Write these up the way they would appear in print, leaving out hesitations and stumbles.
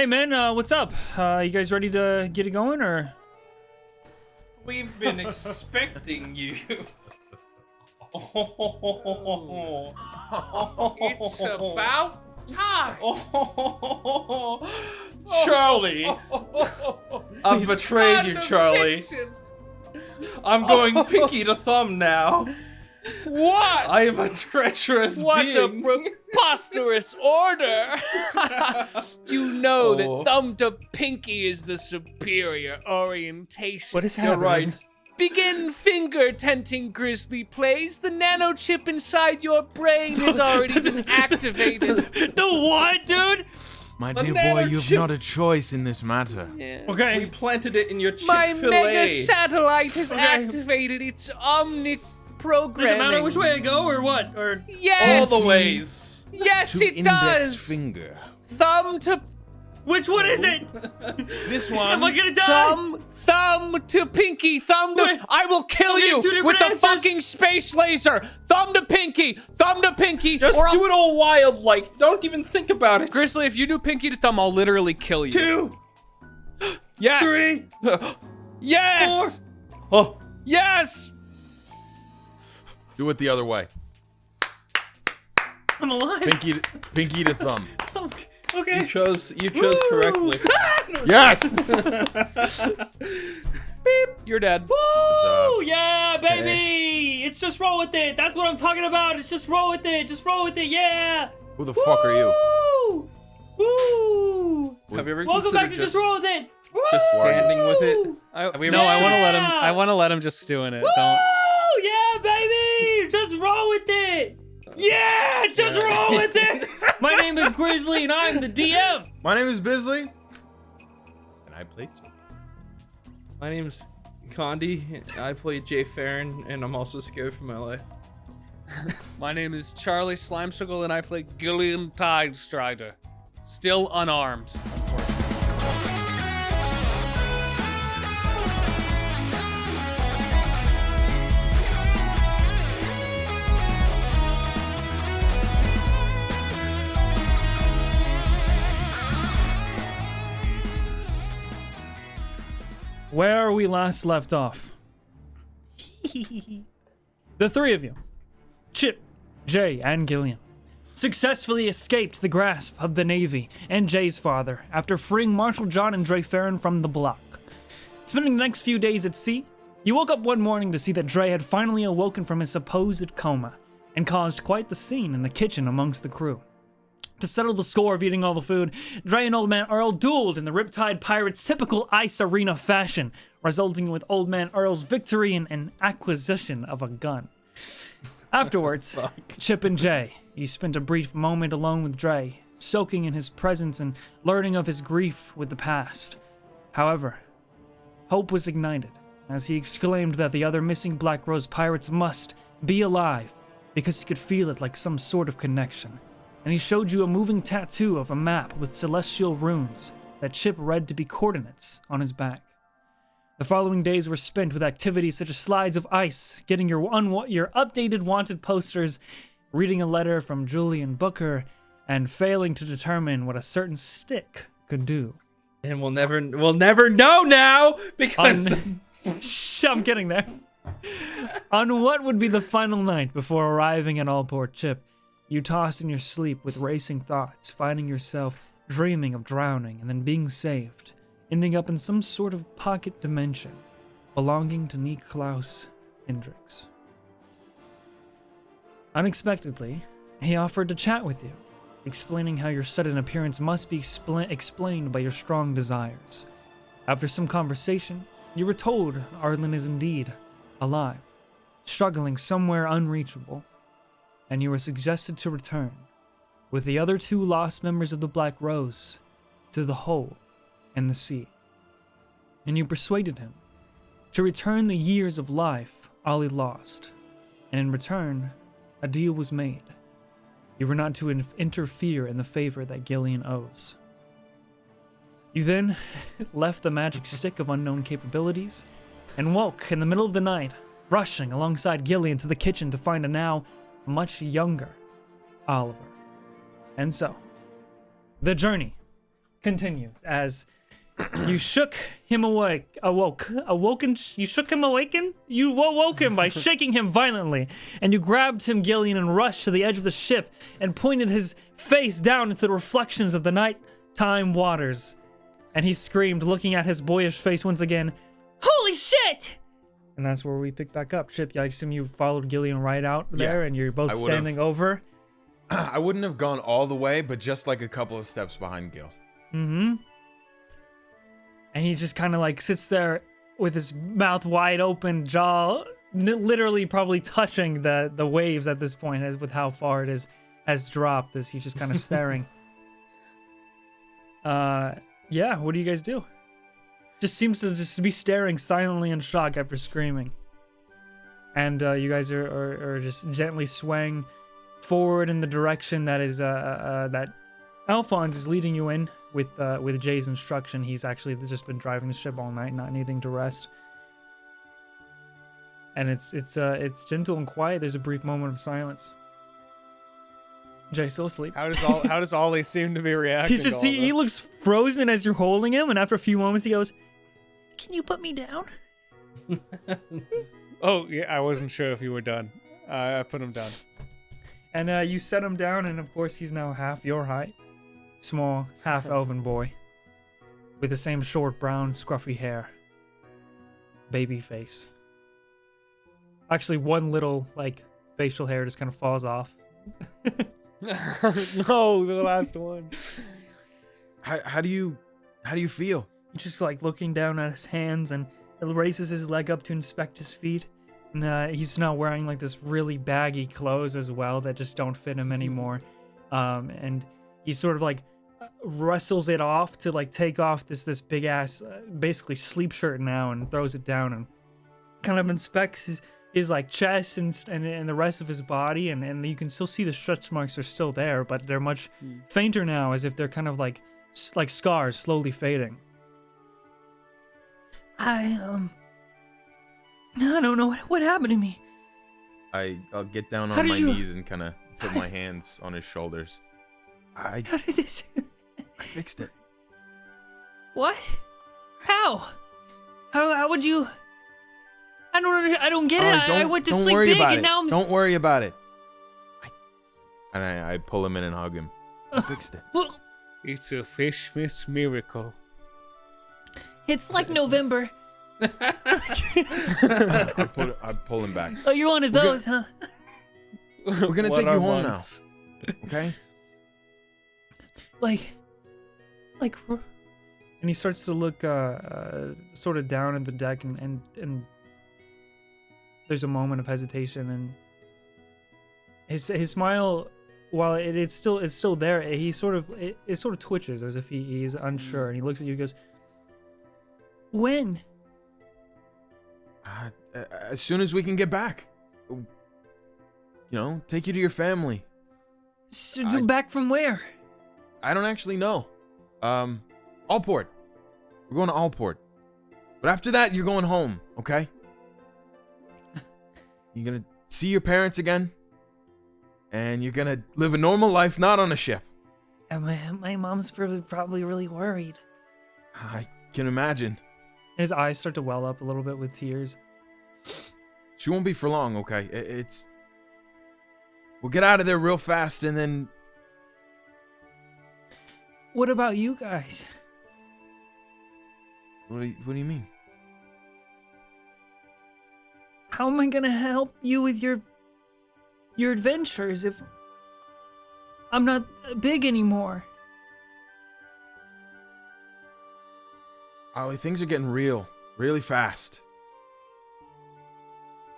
Hey man, what's up? You guys ready to get it going, or? We've been expecting you. It's about time. Charlie, I've betrayed you, Charlie. Fiction. I'm going pinky to thumb now. What? I am a treacherous What being. a preposterous order! You know Oh. that thumb to pinky is the superior orientation. What is You're happening? right. Begin finger tenting, Grizzly Plays. The nano chip inside your brain has already been activated. The what, dude? My The dear boy, nano you have chip- not a choice in this matter. Yeah. We Okay. planted it in your My Chick-fil-A. mega satellite has Okay. activated its omnic programming. Does it matter which way I go, or what? Or Yes. All the ways. Yes, To it index does. finger. Thumb to which one is it? This Am one. I gonna die? thumb to pinky, thumb to. Wait, I will kill I'm getting you two different with the answers. fucking space laser. Thumb to pinky, Just or do it all wild like. Don't even think about it. Grizzly, if you do pinky to thumb, I'll literally kill you. 2, Yes. 3. Yes. Oh, Yes. Do it the other way. I'm alive. Pinky to thumb. Okay. you chose correctly. Yes! Beep. You're dead. Woo! Yeah, baby! It's just roll with it. That's what I'm talking about. It's just roll with it. Just roll with it. Yeah. Who the fuck are you? Woo! Woo! Have you ever Welcome back considered to just roll with it. Woo! just standing with it? I, we no, I ever want to seen- let him. Yeah. I want to let him just stew in it. Woo! Don't. Yeah, baby! Just roll with it. Yeah, just roll with it. My name is Grizzly, and I'm the DM. My name is Bisley. And I played you. My name's Condi. I play Jay Farron, and I'm also scared for my life. My name is Charlie Slimesicle, and I play Gillian Tidestrider. Still unarmed, unfortunately. Where we last left off. The three of you, Chip, Jay, and Gillian, successfully escaped the grasp of the Navy and Jay's father after freeing Marshal John and Dre Farron from the block. Spending the next few days at sea, you woke up one morning to see that Dre had finally awoken from his supposed coma and caused quite the scene in the kitchen amongst the crew. To settle the score of eating all the food, Dre and Old Man Earl dueled in the Riptide Pirates' typical ice arena fashion, resulting with Old Man Earl's victory and an acquisition of a gun. Afterwards, Chip and Jay, you spent a brief moment alone with Dre, soaking in his presence and learning of his grief with the past. However, hope was ignited as he exclaimed that the other missing Black Rose pirates must be alive because he could feel it like some sort of connection. And he showed you a moving tattoo of a map with celestial runes that Chip read to be coordinates on his back. The following days were spent with activities such as slides of ice, getting your updated wanted posters, reading a letter from Julian Booker, and failing to determine what a certain stick could do. And we'll never know now because I'm getting there. On what would be the final night before arriving at Allport Chip, you tossed in your sleep with racing thoughts, finding yourself dreaming of drowning and then being saved, ending up in some sort of pocket dimension belonging to Niklaus Hendricks. Unexpectedly, he offered to chat with you, explaining how your sudden appearance must be explained by your strong desires. After some conversation, you were told Arlen is indeed alive, struggling somewhere unreachable, and you were suggested to return, with the other two lost members of the Black Rose, to the hole in the sea. And you persuaded him to return the years of life Ollie lost, and in return, a deal was made. You were not to interfere in the favor that Gillian owes. You then left the magic stick of unknown capabilities and woke in the middle of the night, rushing alongside Gillian to the kitchen to find a now much younger Oliver. And so, the journey continues as you shook him you shook him awaken? You awoke him by shaking him violently, and you grabbed him, Gillian, and rushed to the edge of the ship and pointed his face down into the reflections of the nighttime waters. And he screamed, looking at his boyish face once again, "Holy shit!" And that's where we pick back up. Chip, I assume you followed Gillian right out there, and you're both standing over. I wouldn't have gone all the way, but just like a couple of steps behind Gil. Mm-hmm. And he just kind of like sits there with his mouth wide open, jaw literally probably touching the waves at this point, as with how far it has dropped, as he's just kind of staring. Yeah, what do you guys do? Just seems to just be staring silently in shock after screaming. And you guys are just gently swaying forward in the direction that is that Alphonse is leading you in with Jay's instruction. He's actually just been driving the ship all night, not needing to rest. And it's gentle and quiet. There's a brief moment of silence. Jay still asleep. How does Ollie seem to be reacting? He looks frozen as you're holding him, and after a few moments he goes, "Can you put me down?" Oh yeah, I wasn't sure if you were done. I put him down. And you set him down, and of course he's now half your height. Small, half-elven boy. With the same short, brown, scruffy hair. Baby face. Actually, one little, facial hair just kind of falls off. No, the last one. How do you feel? He's just, looking down at his hands, and raises his leg up to inspect his feet. And he's now wearing, this really baggy clothes as well that just don't fit him anymore. And he sort of, wrestles it off to take off this big ass basically sleep shirt now, and throws it down and kind of inspects his chest and the rest of his body, and you can still see the stretch marks are still there, but they're much fainter now, as if they're kind of like scars slowly fading. I don't know what happened to me. I'll get down How on did my you- knees and kind of put my hands on his shoulders. I How did this? fixed it. What? How? How would you? I don't get it. Alright, I went to don't sleep worry big, about and it. now I'm. Don't worry about it. I pull him in and hug him. I fixed it. Look, It's a fish miracle. it's like November. I pull him back. Oh, you're one of those, huh? We're gonna What take are you home months? now. Okay? And he starts to look sort of down at the deck, and there's a moment of hesitation, and his smile, while it's still there, he sort of twitches as if he's unsure, and he looks at you and goes, "When?" As soon as we can get back. Take you to your family. So you're back from where? I don't actually know. Allport. We're going to Allport. But after that, you're going home, okay? You're gonna see your parents again. And you're gonna live a normal life, not on a ship. And my mom's probably really worried. I can imagine. His eyes start to well up a little bit with tears. She won't be for long, okay? We'll get out of there real fast, and then... What about you guys? What do you mean? How am I gonna help you with your adventures if I'm not big anymore? Ollie, things are getting real, really fast.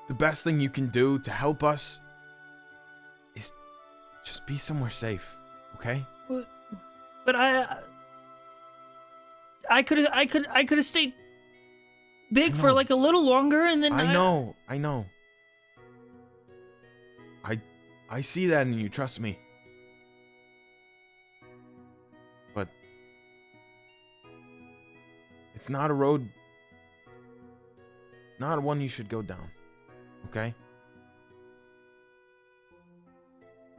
The best thing you can do to help us is just be somewhere safe, okay? But I could have stayed big for No. a little longer, and then I know. I see that in you, trust me. But it's not a road, not one you should go down, okay?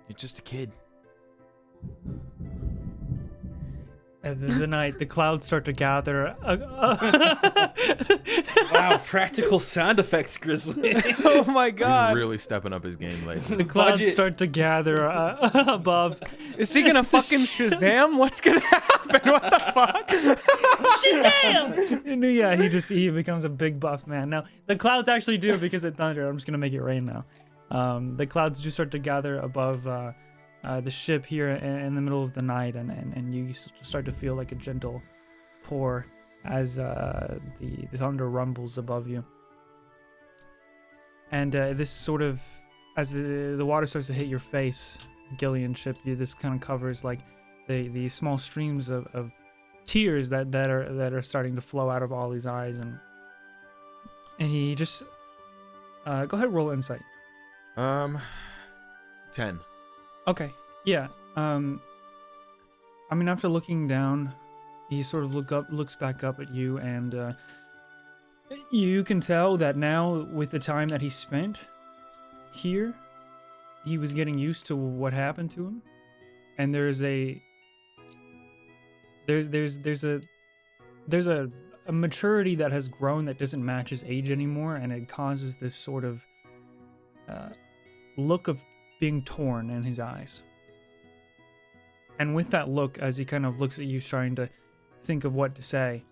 You're just a kid. the night, the clouds start to gather. Wow, practical sound effects, Grizzly. Oh my He's god. really stepping up his game lately. The clouds Budget. start to gather above. Is he gonna fucking Shazam? What's gonna happen? What the fuck? Shazam! And yeah, he becomes a big buff man. Now the clouds actually do because it thundered. I'm just gonna make it rain now. The clouds do start to gather above the ship here in the middle of the night, and you start to feel like a gentle pour as the thunder rumbles above you. And this sort of, as the water starts to hit your face, Gillian, Chip, this kind of covers like the small streams of tears that are starting to flow out of Ollie's eyes, and he just go ahead and roll insight. 10. Okay. Yeah. I mean, after looking down, he sort of looks back up at you, and you can tell that now, with the time that he spent here, he was getting used to what happened to him, and there's a maturity that has grown that doesn't match his age anymore, and it causes this sort of look of being torn in his eyes. And with that look, as he kind of looks at you trying to think of what to say,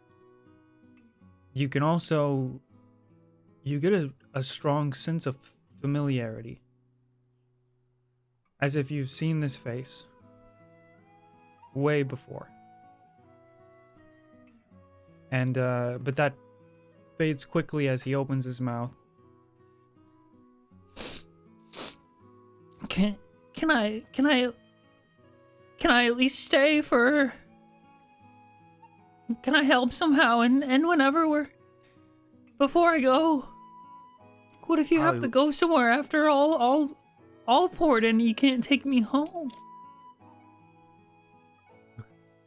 you can also, you get a strong sense of familiarity. As if you've seen this face way before. And, but that fades quickly as he opens his mouth. Can I at least stay for... Can I help somehow? And whenever before I go, what if you have to go somewhere after all port and you can't take me home?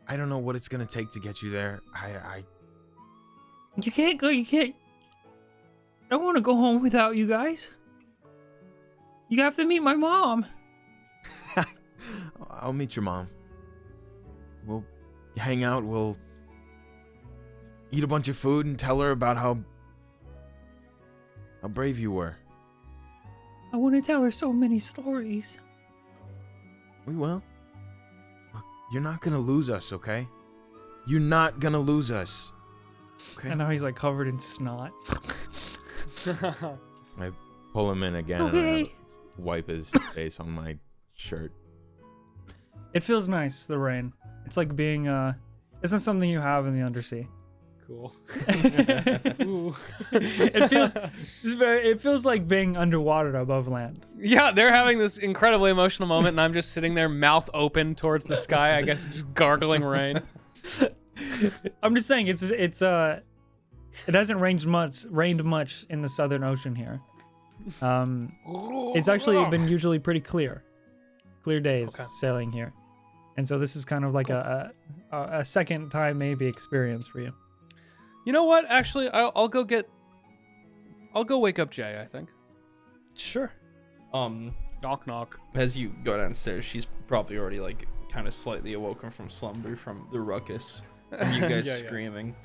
I don't know what it's gonna take to get you there. You can't go, I don't want to go home without you guys. You have to meet my mom. I'll meet your mom. We'll hang out, we'll eat a bunch of food and tell her about how brave you were. I want to tell her so many stories. We will. Look, you're not gonna lose us, okay? You're not gonna lose us. Okay. And now he's like covered in snot. I pull him in again Okay. and I wipe his face on my shirt. It feels nice, the rain. It's like being, it's not something you have in the undersea. Cool. It feels like being underwater above land. Yeah, they're having this incredibly emotional moment, and I'm just sitting there, mouth open towards the sky. I guess just gargling rain. I'm just saying it hasn't rained much in the Southern Ocean here. It's actually been usually pretty clear days sailing here, and so this is kind of like a second time maybe experience for you. You know what? Actually, I'll go wake up Jay, I think. Sure. Knock knock. As you go downstairs, she's probably already like kind of slightly awoken from slumber from the ruckus and you guys Yeah. screaming.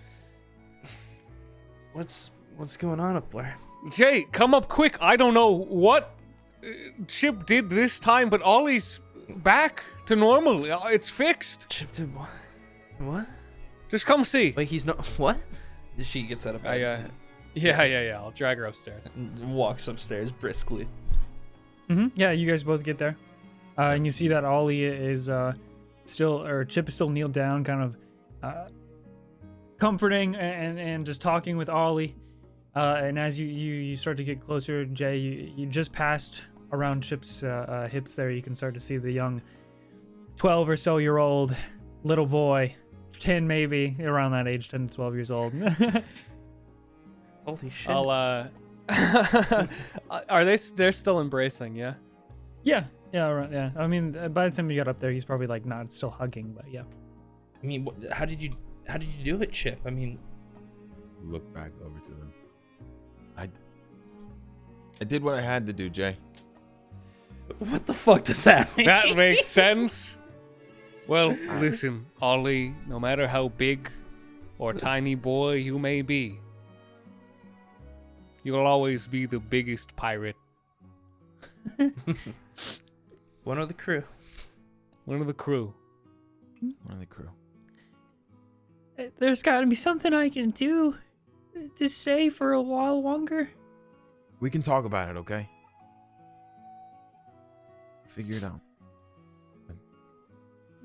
What's going on up there? Jay, come up quick. I don't know what Chip did this time, but Ollie's back to normal. It's fixed. Chip did what? What? Just come see. Wait, he's not. What? She gets out of bed. Yeah. I'll drag her upstairs. And walks upstairs briskly. Yeah, you guys both get there, and you see that Ollie is Chip is still kneeled down, kind of comforting and just talking with Ollie. And as you start to get closer, Jay, you just passed around Chip's hips there. You can start to see the young 12 or so year old little boy, 10 maybe, around that age, 10 to 12 years old. Holy shit. I'll they're still embracing, yeah? Yeah, right, yeah. I mean, by the time you got up there, he's probably like not still hugging, but yeah. I mean, how did you do it, Chip? I mean, Look back over to them. I did what I had to do, Jay. what the fuck does that mean? That makes sense. Well, listen, Ollie, no matter how big or tiny boy you may be, you'll always be the biggest pirate. One of the crew. One of the crew. One of the crew. There's got to be something I can do to stay for a while longer. We can talk about it, okay? Figure it out.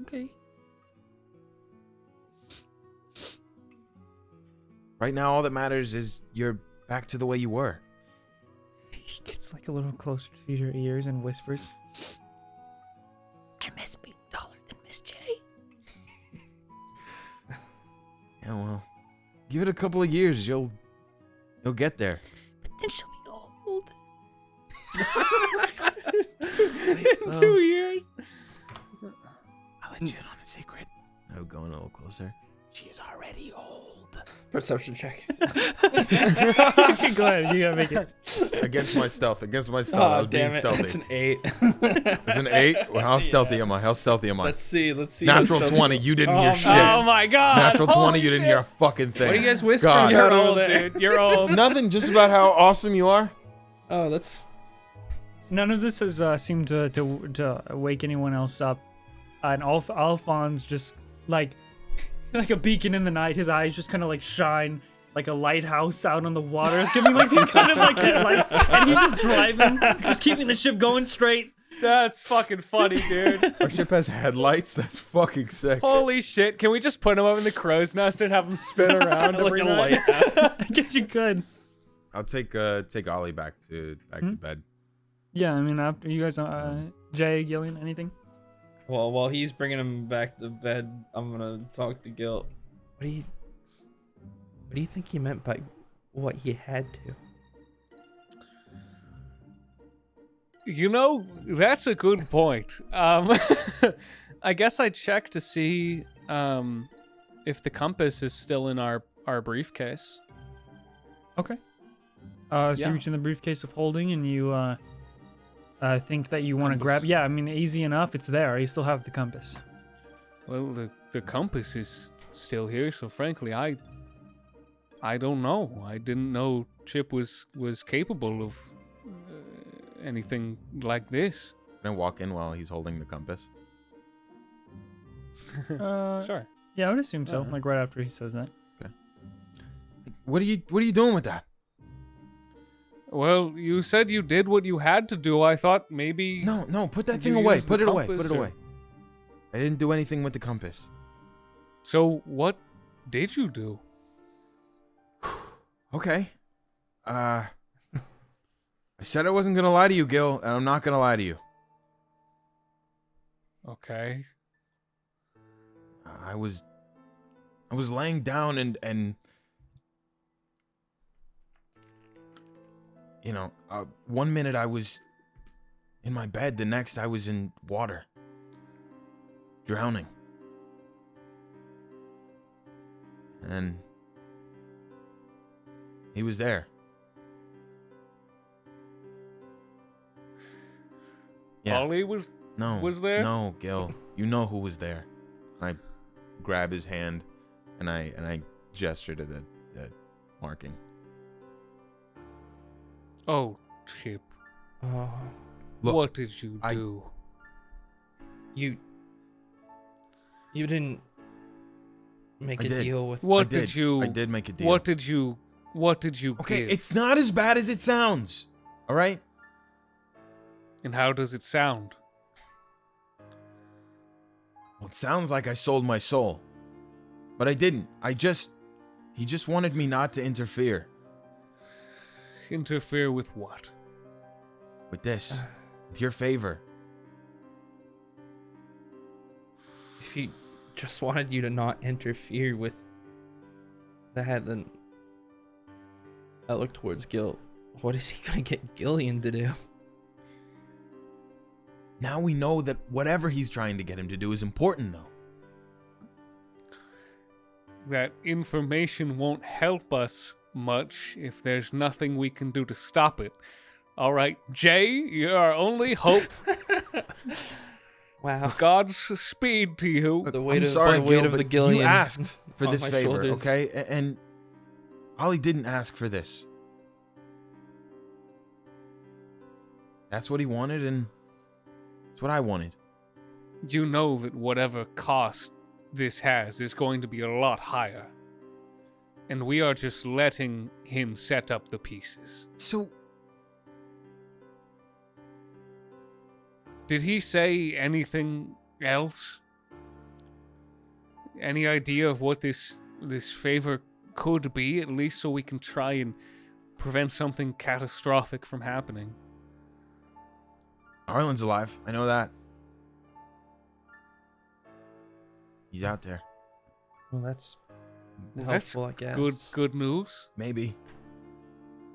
Okay. Right now, all that matters is you're back to the way you were. He gets like a little closer to your ears and whispers, I miss being taller than Miss J. Yeah, well, give it a couple of years. You'll get there. But then she'll be old. In 2 years. I'll let you in on a secret. No, going a little closer. She is already old. Perception check. Go ahead, you gotta make it. Against my stealth. I was Oh, being damn it. stealthy. That's an 8. It's an 8? Well, how stealthy am I? How stealthy am I? Let's see. Natural 20. You didn't hear Oh, shit. Oh my god. Natural 20. Holy You didn't shit. hear a fucking thing. What are you guys whispering God. You're about old, over there? dude. You're old. Nothing. Just about how awesome you are. Oh, that's... None of this has seemed to wake anyone else up. And Alphonse just like a beacon in the night. His eyes just kind of like shine like a lighthouse out on the water. It's giving like these kind of like headlights, and he's just driving, just keeping the ship going straight. That's fucking funny, dude. Our ship has headlights. That's fucking sick. Holy shit. Can we just put him up in the crow's nest and have him spin around like every a night? lighthouse. I guess you could. I'll take Ollie back to bed. Yeah, I mean, after you guys, Jay, Gillian, anything? Well, while he's bringing him back to bed, I'm gonna talk to Gil. What do you think he meant by what he had to? You know, that's a good point. I guess I'd check to see if the compass is still in our briefcase. Okay. So Yeah. you reach in the briefcase of holding, and you think that you want to grab. Yeah, I mean, easy enough. It's there. You still have the compass. Well, the compass is still here, so frankly, I don't know. I didn't know Chip was capable of anything like this. Can I walk in while he's holding the compass? Sure. Yeah, I would assume so. Uh-huh. Like right after he says that. What are you doing with that? Well, you said you did what you had to do. I thought maybe... No, put that Did thing you away. use the Put it away. compass, Put it or- away. I didn't do anything with the compass. So what did you do? Okay. I said I wasn't gonna lie to you, Gil, and I'm not gonna lie to you. Okay. I was laying down and you know, 1 minute I was in my bed, the next I was in water, drowning. And he was there. Yeah. Ollie was... No. was there? No, Gil. You know who was there. I grab his hand and I gesture to the marking. Oh, Chip. Oh, Look, What did you I- do? you didn't make I a did. deal with. What I did you... I did make a deal. What did you Okay, give? it's not as bad as it sounds. All right? And how does it sound? Well, it sounds like I sold my soul. But I didn't. He just wanted me not to interfere Interfere with what? with this. With your favor. If he just wanted you to not interfere with that, then I look towards Gil. What is he gonna get Gillian to do? Now we know that whatever he's trying to get him to do is important, though. That information won't help us much if there's nothing we can do to stop it. All right, Jay, you're our only hope. Wow. God's speed to you. The weight I'm of sorry, the weight Gil, of the but Gillian. You asked for on this my favor, shoulders. okay? And Ollie didn't ask for this. That's what he wanted, and it's what I wanted. You know that whatever cost this has is going to be a lot higher. And we are just letting him set up the pieces. So, Did he say anything else? Any idea of what this favor could be, at least so we can try and prevent something catastrophic from happening? Arlen's alive. I know that. He's out there. Well, that's Well, helpful, I guess. Good news. Maybe.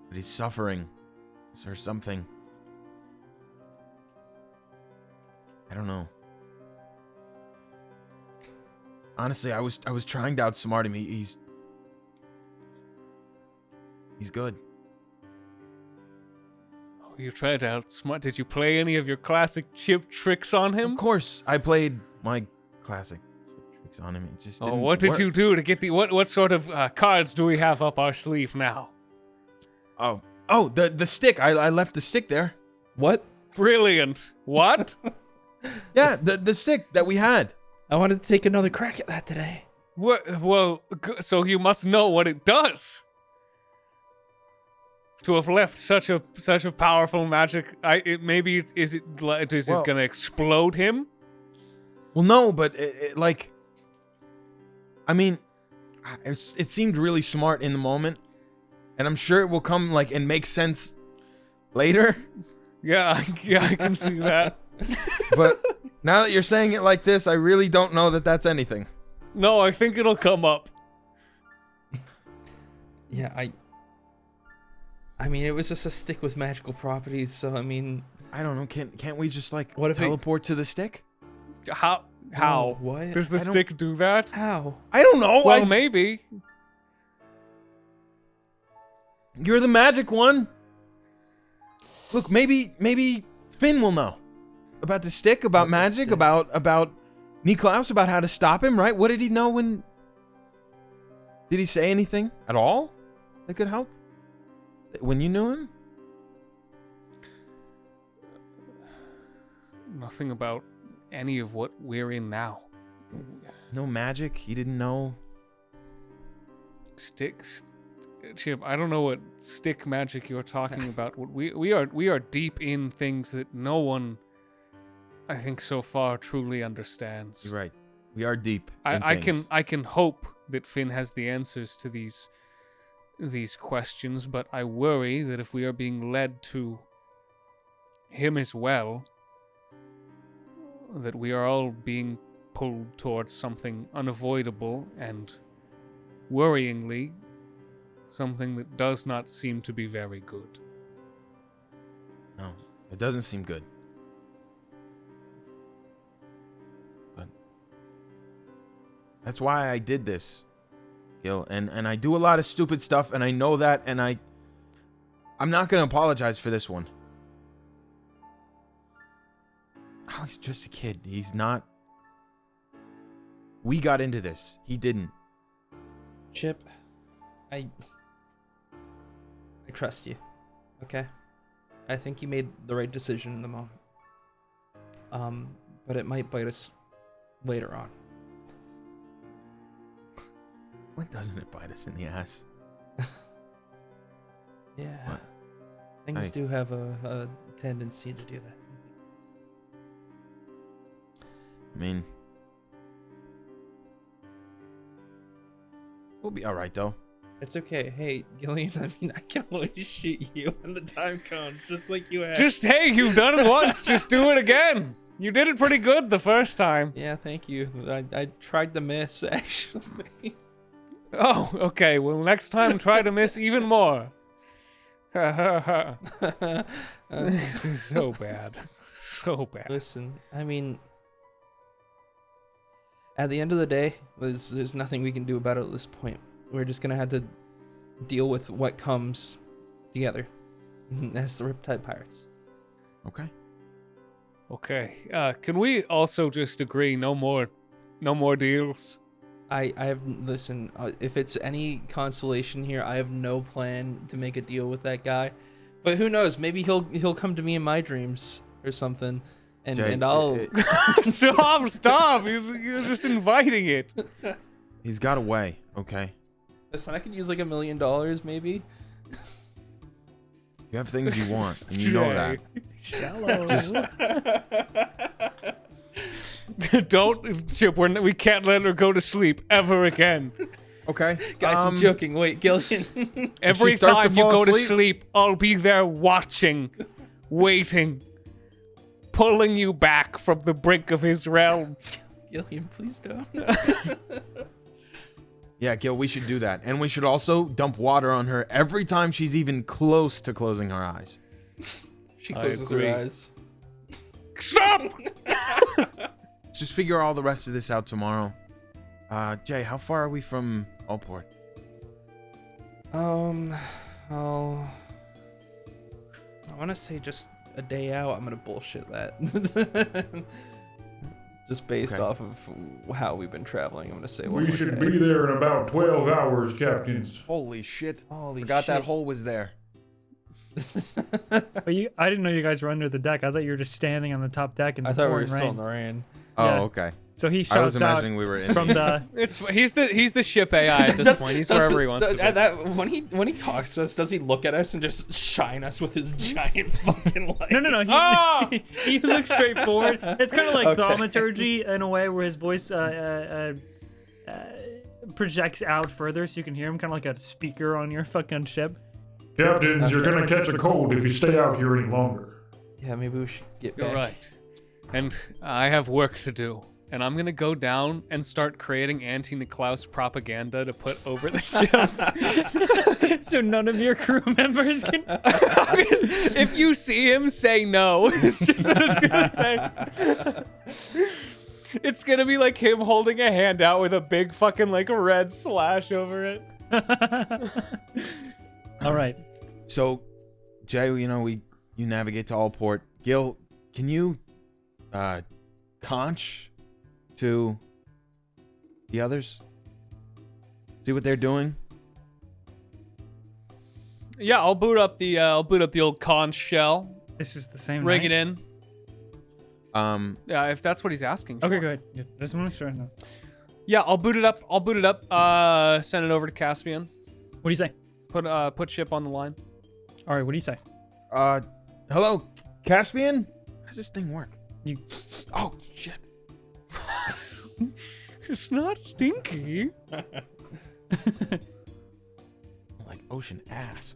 But he's suffering. Or something. I don't know. Honestly, I was trying to outsmart him. He's good. Oh, you tried to outsmart. Did you play any of your classic Chip tricks on him? Of course, I played my classic tricks on him. It just Oh, didn't what did work. you do to get the what sort of cards do we have up our sleeve now? Oh, the stick. I left the stick there. What? Brilliant. What? Yeah, the stick that we had. I wanted to take another crack at that today. What? Well, so you must know what it does. To have left such a powerful magic, is it Well- gonna explode him? Well, no, but like, I mean, it seemed really smart in the moment, and I'm sure it will come like and make sense later. Yeah, I can see that. But now that you're saying it like this, I really don't know that that's anything. No, I think it'll come up. Yeah, I mean, it was just a stick with magical properties, so I mean, I don't know. Can't we just like What if it- teleport to the stick? How? oh, what? Does the I don't- stick do that? How? I don't know. Well, maybe. You're the magic one. Look, maybe Finn will know about the stick, about About the magic, stick. about Niklaus, about how to stop him. Right? What did he know when? Did he say anything at all that could help? When you knew him? Nothing about any of what we're in now. No magic. He didn't know. Sticks. Chip, I don't know what stick magic you're talking about. We are deep in things that no one, I think, so far truly understands. You're right. We are deep. I can hope that Finn has the answers to these questions, but I worry that if we are being led to him as well, that we are all being pulled towards something unavoidable and worryingly something that does not seem to be very good. No, it doesn't seem good. But that's why I did this, Gil. And I do a lot of stupid stuff, and I know that, and I'm not gonna apologize for this one. Oh, he's just a kid. He's not. We got into this. He didn't. Chip, I trust you. Okay? I think you made the right decision in the moment. But it might bite us later on. When doesn't it bite us in the ass? Yeah. What? Things Hey. do have a tendency to do that. I mean, we'll be all right though. It's okay. Hey, Gillian, I mean, I can always shoot you when the time comes, just like you asked. Just, hey, you've done it once, just do it again. You did it pretty good the first time. Yeah, thank you. I tried to miss, actually. Oh, okay. Well, next time try to miss even more. This is so bad. So bad. Listen, I mean, at the end of the day, there's nothing we can do about it at this point. We're just gonna have to deal with what comes together as the Riptide Pirates. Okay. Okay. Can we also just agree no more deals? I have listen. If it's any consolation here, I have no plan to make a deal with that guy. But who knows? Maybe he'll come to me in my dreams or something, and Jay, I'll. Stop! You're just inviting it. He's got a way, okay? Listen, I could use like $1 million, maybe. You have things you want, and you know that. Shallow. Don't, Chip. We can't let her go to sleep ever again. Okay. Guys, I'm joking. Wait, Gillian. Every starts to time you fall go to asleep- sleep, I'll be there watching, waiting, pulling you back from the brink of his realm. Gillian, please don't. Yeah, Gil, we should do that. And we should also dump water on her every time she's even close to closing her eyes. She I closes her agree. eyes. Stop! Let's just figure all the rest of this out tomorrow. Jay, how far are we from Allport? I want to say just a day out. I'm gonna bullshit that. Just based Okay. off of how we've been traveling, I'm gonna say We should be there in about 12 hours, captains. Holy shit. Holy Forgot that shit. hole was there. But I didn't know you guys were under the deck. I thought you were just standing on the top deck in the I thought we were pouring still rain. in the rain. Oh, Yeah. okay. So he I was shouts out imagining we were in. from the. He's the ship AI at this point. He's wherever he wants to be. When he talks to us, does he look at us and just shine us with his giant fucking light? No. He looks straight forward. It's kind of like Okay. thaumaturgy in a way where his voice projects out further, so you can hear him, kind of like a speaker on your fucking ship. Captains, you're gonna catch a cold if you stay out here any longer. Yeah, maybe we should get back. You're right. And I have work to do. And I'm gonna go down and start creating anti-Niklaus propaganda to put over the ship. So none of your crew members can. If you see him, say no. It's just what it's gonna say. It's gonna be like him holding a hand out with a big fucking like red slash over it. All right. So, Jay, you navigate to Allport. Gil, can you conch to the others? See what they're doing? Yeah, I'll boot up the old conch shell, This is the same. rig night? it in. Yeah, if that's what he's asking. Okay, sure. go ahead. Yeah, just want to make sure. No. Yeah, I'll boot it up. Send it over to Caspian. What do you say? Put ship on the line. All right. What do you say? Hello, Caspian? How does this thing work? You. Oh, shit. It's not stinky. Like ocean ass.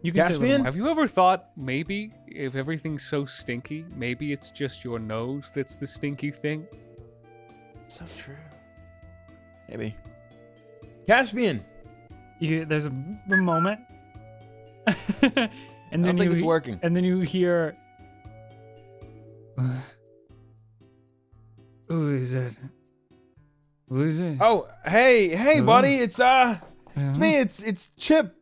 You can say a little Caspian? more. Have you ever thought maybe if everything's so stinky, maybe it's just your nose that's the stinky thing? So true. Maybe. Caspian! There's a moment, and I then don't think you it's working. and then you hear. Who is it? Who is it? Oh, hey, Hello? buddy, it's me, it's Chip.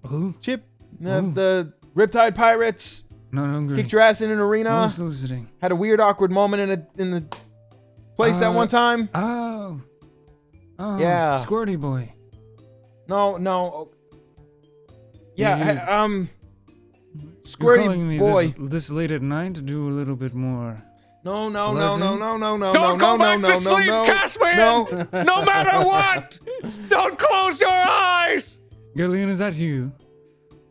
Who? Chip, Ooh. the Riptide Pirates Not hungry. kicked your ass in an arena. Who's listening? Had a weird, awkward moment in the place that one time. Oh. Oh. Yeah. Squirty boy. No. oh. Yeah, You're Squirty calling me boy. this late at night to do a little bit more. No. Don't go back to sleep, Caspian! No. No matter what! Don't close your eyes! Gillian, is that you?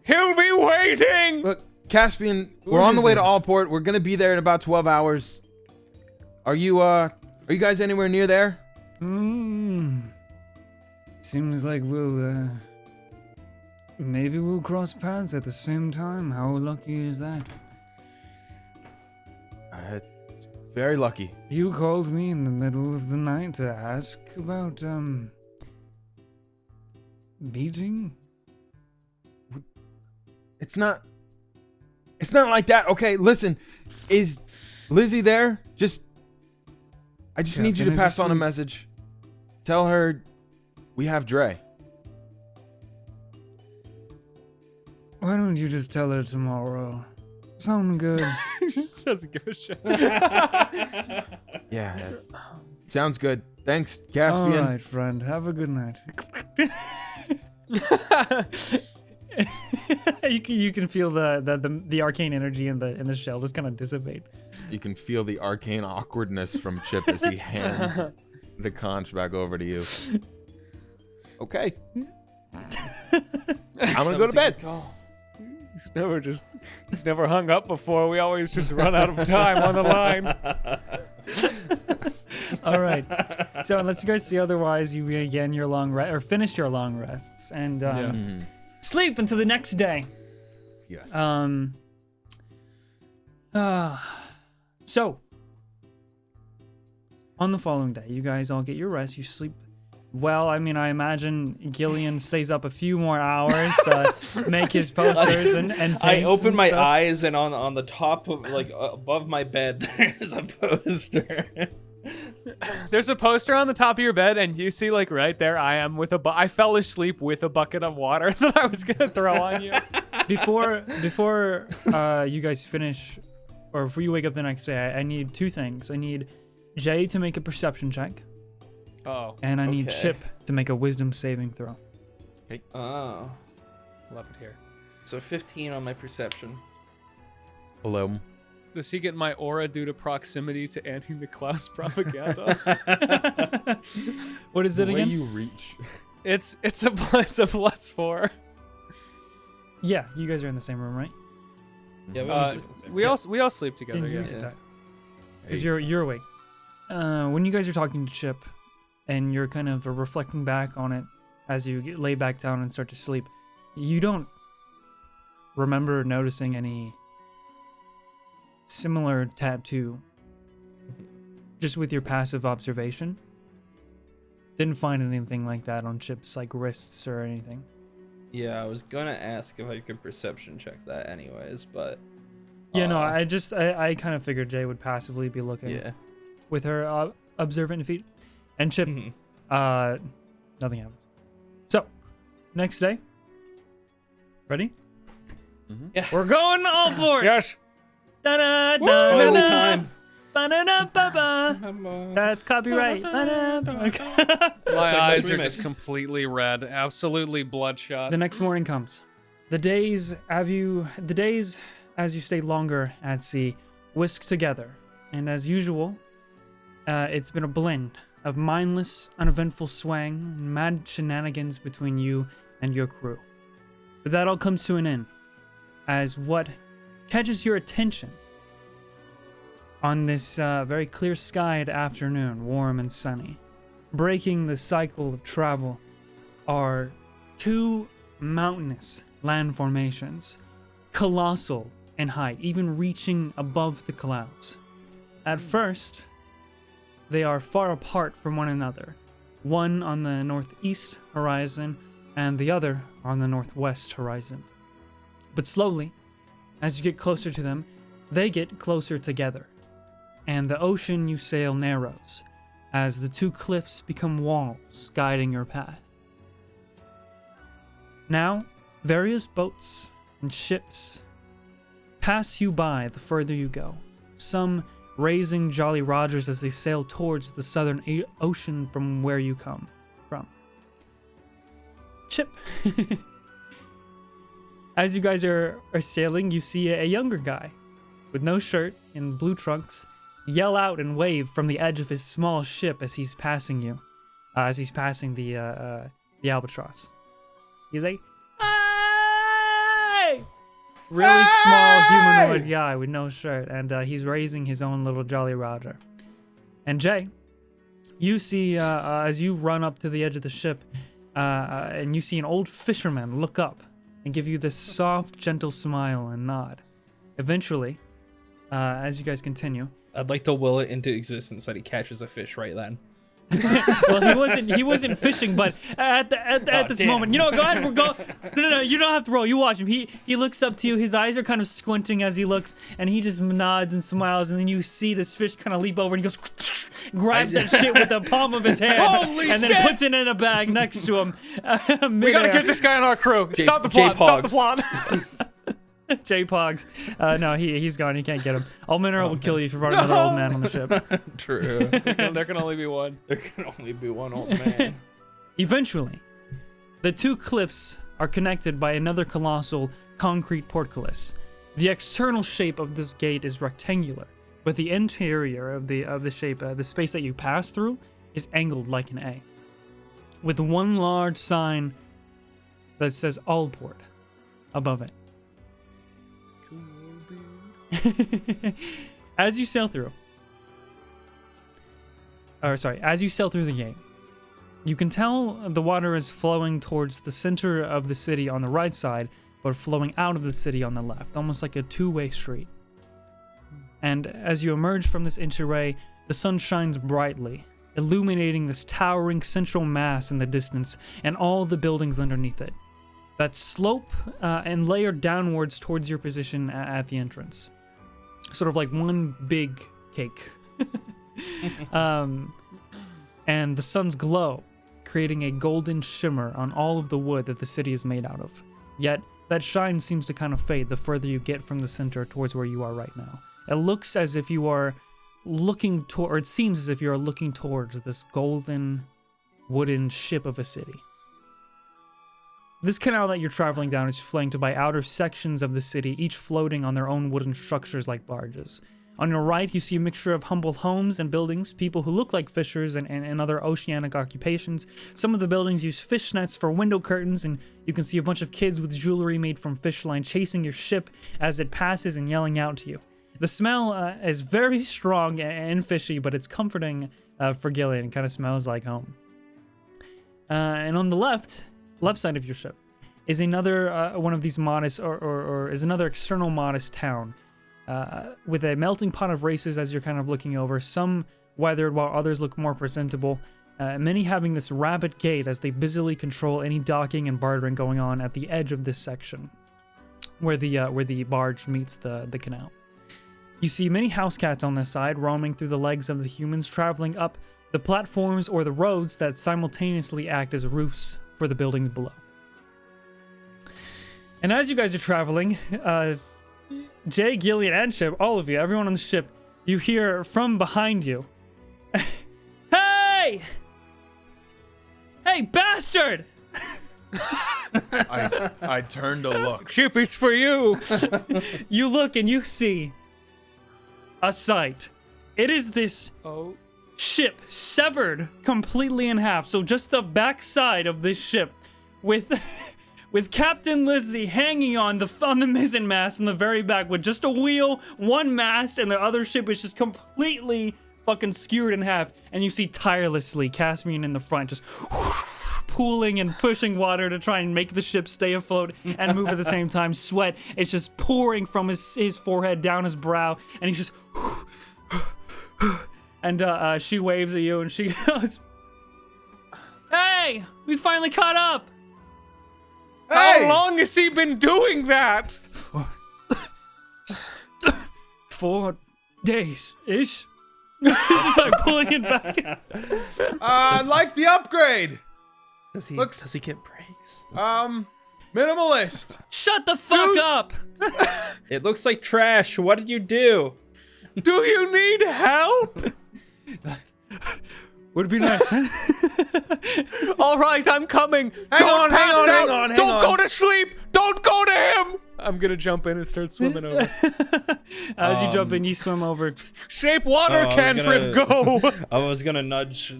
He'll be waiting! Look, Caspian, we're What on the is way it? to Allport. We're gonna be there in about 12 hours. Are you guys anywhere near there? Seems like maybe we'll cross paths at the same time. How lucky is that? Very lucky. You called me in the middle of the night to ask about, meeting? It's not like that. Okay, listen. Is Lizzie there? I just need you to Captain is pass on a asleep. message. Tell her we have Dre. Why don't you just tell her tomorrow? Sound good. He just doesn't give a shit. Yeah. Sounds good. Thanks, All Caspian. right, friend. Have a good night. you can feel the arcane energy in the shell just kind of dissipate. You can feel the arcane awkwardness from Chip as he hands the conch back over to you. Okay. I'm gonna go to bed. He's never hung up before. We always just run out of time on the line. All right. So unless you guys see otherwise, you begin your long rest or finish your long rests and sleep until the next day. Yes. So on the following day, you guys all get your rest. You sleep. Well, I mean, I imagine Gillian stays up a few more hours to make his posters and I paints open and my stuff. eyes, and on the top of above my bed, there's a poster. There's a poster on the top of your bed, and you see, like, right there, I am with I fell asleep with a bucket of water that I was gonna throw on you. Before you guys finish, or before you wake up the next day, I need two things. I need Jay to make a perception check, Oh, and I need Okay. Chip to make a wisdom saving throw. Oh, love it here. so 15 on my perception. Hello. Does he get my aura due to proximity to anti-Niklaus propaganda? What is it The way again? you reach. it's a +4. Yeah, you guys are in the same room, right? Yeah, We all sleep together. you Yeah. did that. Because you're awake. When you guys are talking to Chip, and you're kind of reflecting back on it as you lay back down and start to sleep, you don't remember noticing any similar tattoo. Just with your passive observation, didn't find anything like that on Chip's like wrists or anything. Yeah, I was gonna ask if I could perception check that anyways, but Yeah, no, I kind of figured Jay would passively be looking yeah. with her observant feet. And Chip, Mhm. nothing happens. So, next day. Ready? Yeah. We're going all for it. Yes. Da-da, Final da-da, time. ba-da-da-ba-ba. That's copyright. Ba-da. My like eyes my are remix. just completely red, absolutely bloodshot. The next morning comes. The days as you stay longer at sea whisk together, and as usual, it's been a blend of mindless, uneventful swang and mad shenanigans between you and your crew. But that all comes to an end, as what catches your attention on this very clear-skied afternoon, warm and sunny, breaking the cycle of travel, are two mountainous land formations, colossal in height, even reaching above the clouds. At first, they are far apart from one another, one on the northeast horizon and the other on the northwest horizon. But slowly, as you get closer to them, they get closer together, and the ocean you sail narrows as the two cliffs become walls guiding your path. Now, various boats and ships pass you by the further you go, some raising Jolly Rogers as they sail towards the southern ocean from where you come from. Chip, as you guys are sailing, you see a younger guy with no shirt and blue trunks yell out and wave from the edge of his small ship as he's passing you, as he's passing the albatross. He's like, "Hey!" Really small humanoid guy with no shirt, and he's raising his own little Jolly Roger. And Jay, you see as you run up to the edge of the ship, and you see an old fisherman look up and give you this soft, gentle smile and nod. Eventually, as you guys continue, I'd like to will it into existence that he catches a fish right then. well, he wasn't fishing, but at this damn. moment, you know, go ahead, no, you don't have to roll. You watch him. He looks up to you. His eyes are kind of squinting as he looks, and he just nods and smiles, and then you see this fish kind of leap over, and he goes, grabs that shit with the palm of his hand, Holy and then shit! puts it in a bag next to him. We gotta get this guy on our crew. Stop the plot. Stop the plot. J-Pogs. No, he's gone. You can't get him. Alminor will kill you if you brought another old man on the ship. True. There can only be one. There can only be one old man. Eventually, the two cliffs are connected by another colossal concrete portcullis. The external shape of this gate is rectangular, but the interior of the shape, the space that you pass through, is angled like an A, with one large sign that says Allport above it. As you sail through the gate, you can tell the water is flowing towards the center of the city on the right side, but flowing out of the city on the left, almost like a two-way street. And as you emerge from this entryway, the sun shines brightly, illuminating this towering central mass in the distance and all the buildings underneath it that slope and layer downwards towards your position at the entrance. Sort of like one big cake. And the sun's glow, creating a golden shimmer on all of the wood that the city is made out of. Yet, that shine seems to kind of fade the further you get from the center towards where you are right now. It looks as if you are looking toward, or it seems as if you are looking towards this golden wooden ship of a city. This canal that you're traveling down is flanked by outer sections of the city, each floating on their own wooden structures like barges. On your right, you see a mixture of humble homes and buildings, people who look like fishers and other oceanic occupations. Some of the buildings use fish nets for window curtains, and you can see a bunch of kids with jewelry made from fish line chasing your ship as it passes and yelling out to you. The smell is very strong and fishy, but it's comforting for Gillian. It kind of smells like home. And on the left side of your ship is another one of these modest, or is another external modest town with a melting pot of races as you're kind of looking over. Some weathered while others look more presentable. Many having this rapid gait as they busily control any docking and bartering going on at the edge of this section, where the barge meets the canal. You see many house cats on this side roaming through the legs of the humans traveling up the platforms or the roads that simultaneously act as roofs for the buildings below. And as you guys are traveling, Jay, Gillian, and Chip, all of you, everyone on the ship, you hear from behind you, "Hey! Hey, bastard!" I turned to look. Chip, it's for you. You look and you see a sight. It is this ship severed completely in half. So just the backside of this ship with Captain Lizzie hanging on the mizzen mast in the very back with just a wheel, one mast, and the other ship is just completely fucking skewered in half. And you see tirelessly Caspian in the front just pooling and pushing water to try and make the ship stay afloat and move at the same time. Sweat, it's just pouring from his forehead down his brow, and he's just and she waves at you and she goes, "Hey, we finally caught up." How long has he been doing that? 4 days ish. He's like pulling it back. I like the upgrade. Does he get breaks? Minimalist. Shut the fuck up. It looks like trash. What did you do? Do you need help? Would be nice. All right, I'm coming. Hang on. Don't go to sleep. Don't go to him. I'm gonna jump in and start swimming over. As you jump in, you swim over. Shape water cantrip, go. I was gonna nudge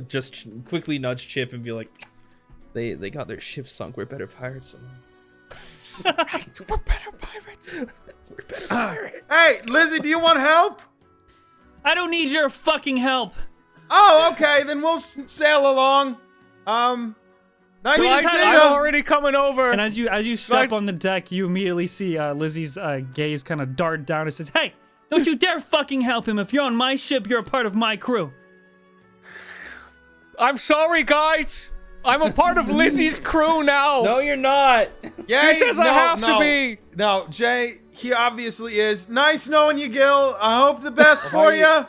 just quickly nudge Chip and be like, they got their ship sunk. We're better pirates than them. Right, we're better pirates. We're better pirates. Hey, Lizzie, do you want help? I don't need your fucking help. Oh, okay, then we'll sail along. Nice to see I'm you. already coming over. And as you step on the deck, you immediately see Lizzie's gaze kind of dart down and says, "Hey, don't you dare fucking help him. If you're on my ship, you're a part of my crew." I'm sorry, guys. I'm a part of Lizzie's crew now. No, you're not. Yeah, She says I have to be. No, Jay, he obviously is. Nice knowing you, Gil. I hope the best for you.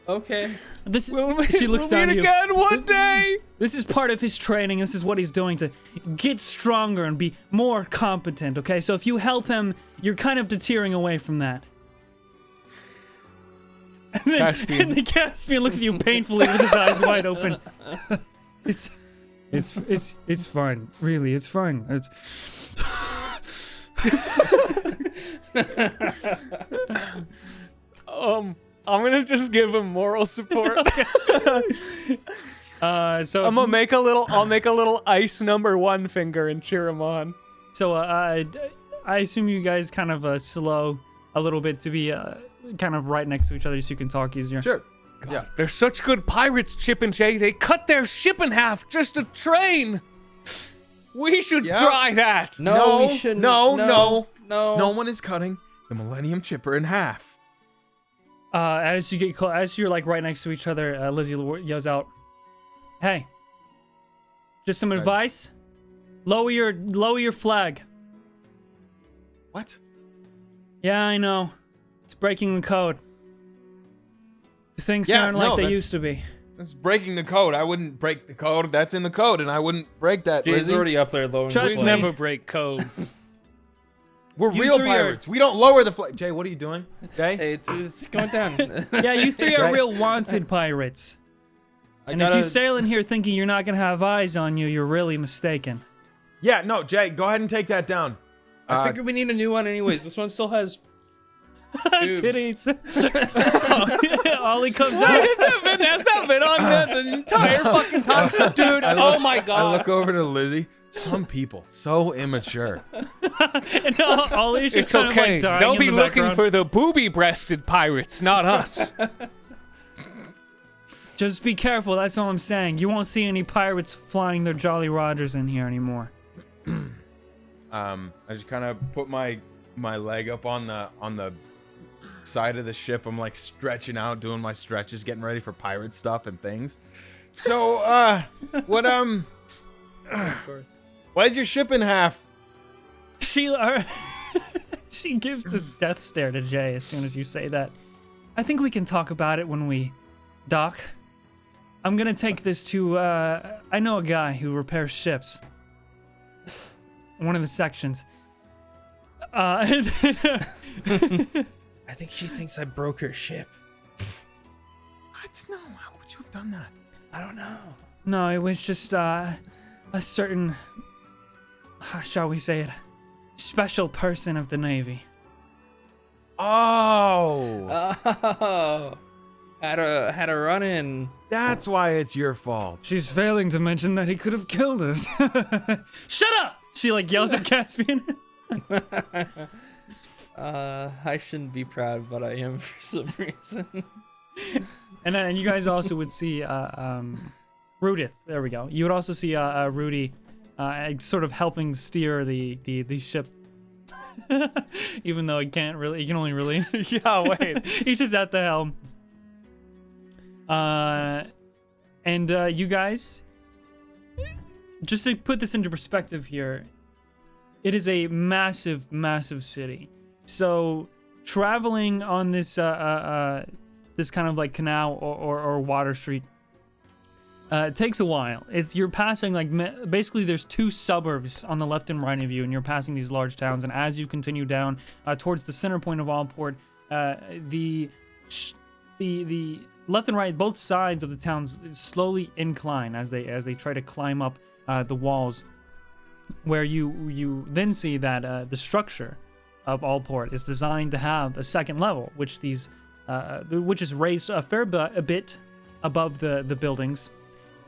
Okay. This is, We'll she looks we'll down meet at you. again one day. This is part of his training. This is what he's doing to get stronger and be more competent, okay? So if you help him, you're kind of deterring away from that. And then, Caspian. and the Caspian looks at you painfully with his eyes wide open. It's fine. Really, it's fine. It's I'm gonna just give him moral support. so I'm gonna make a little. I'll make a little ice number 1 finger and cheer him on. So I assume you guys kind of slow a little bit to be kind of right next to each other so you can talk easier. Sure. Yeah. They're such good pirates, Chip and Jay. They cut their ship in half just to train. We should Yeah. try that. No, we shouldn't. No. No. No one is cutting the Millennium Chipper in half. As you get as you're like right next to each other, Lizzie yells out, "Hey, just some advice. Lower your flag." What? Yeah, I know. It's breaking the code. Things Yeah, aren't like no, they that's- used to be. That's breaking the code. I wouldn't break the code. That's in the code, and I wouldn't break that. Jay's Lizzie. already up there lowering Trust the We me. flag. never break codes. We're You real three are- pirates. We don't lower the flag. Jay, what are you doing? Jay? Hey, it's going down. Yeah, you three are Right. real wanted pirates. I And if you gotta- sail in here thinking you're not gonna have eyes on you, you're really mistaken. Yeah, no, Jay, go ahead and take that down. I figured we need a new one anyways. This one still has boobs. Titties. Ollie comes out. That's not been on the entire fucking time, dude. Oh my I god. look over to Lizzie. Some people, so immature. And Ollie's just It's kind of okay. like dying They'll in be the looking background. for the booby-breasted pirates, not us. Just be careful, that's all I'm saying. You won't see any pirates flying their Jolly Rogers in here anymore. I just kind of put my leg up on the side of the ship. I'm like stretching out, doing my stretches, getting ready for pirate stuff and things. So, what Of course. why is your ship in half? She gives this death stare to Jay as soon as you say that. I think we can talk about it when we dock. I'm gonna take this to, I know a guy who repairs ships. One of the sections. I think she thinks I broke her ship. What? No, how would you have done that? I don't know. No, it was just, a certain, shall we say it, special person of the Navy. Oh, Oh, had a run in. that's why it's your fault. She's failing to mention that he could have killed us. Shut up! She like yells at Caspian. I shouldn't be proud, but I am for some reason. And you guys also would see Rudith. There we go. You would also see Rudy sort of helping steer the ship. Even though he can't really, he can only really. Yeah, wait. He's just at the helm. And you guys, just to put this into perspective here, it is a massive, massive city. So traveling on this this kind of like canal or water street, it takes a while. You're passing like basically there's two suburbs on the left and right of you, and you're passing these large towns. And as you continue down towards the center point of Allport, the left and right, both sides of the towns slowly incline as they try to climb up the walls, where you then see that the structure of Allport is designed to have a second level, which is raised a bit above the buildings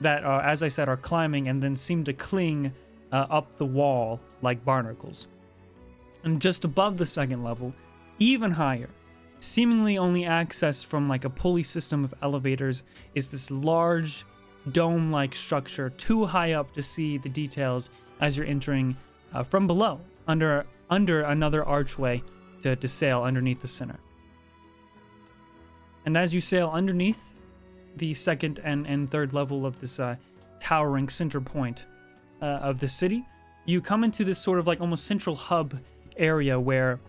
that, as I said, are climbing and then seem to cling up the wall like barnacles. And just above the second level, even higher, seemingly only accessed from like a pulley system of elevators, is this large dome-like structure too high up to see the details as you're entering from below, under another archway to sail underneath the center. And as you sail underneath the second and third level of this towering center point of the city, you come into this sort of like almost central hub area where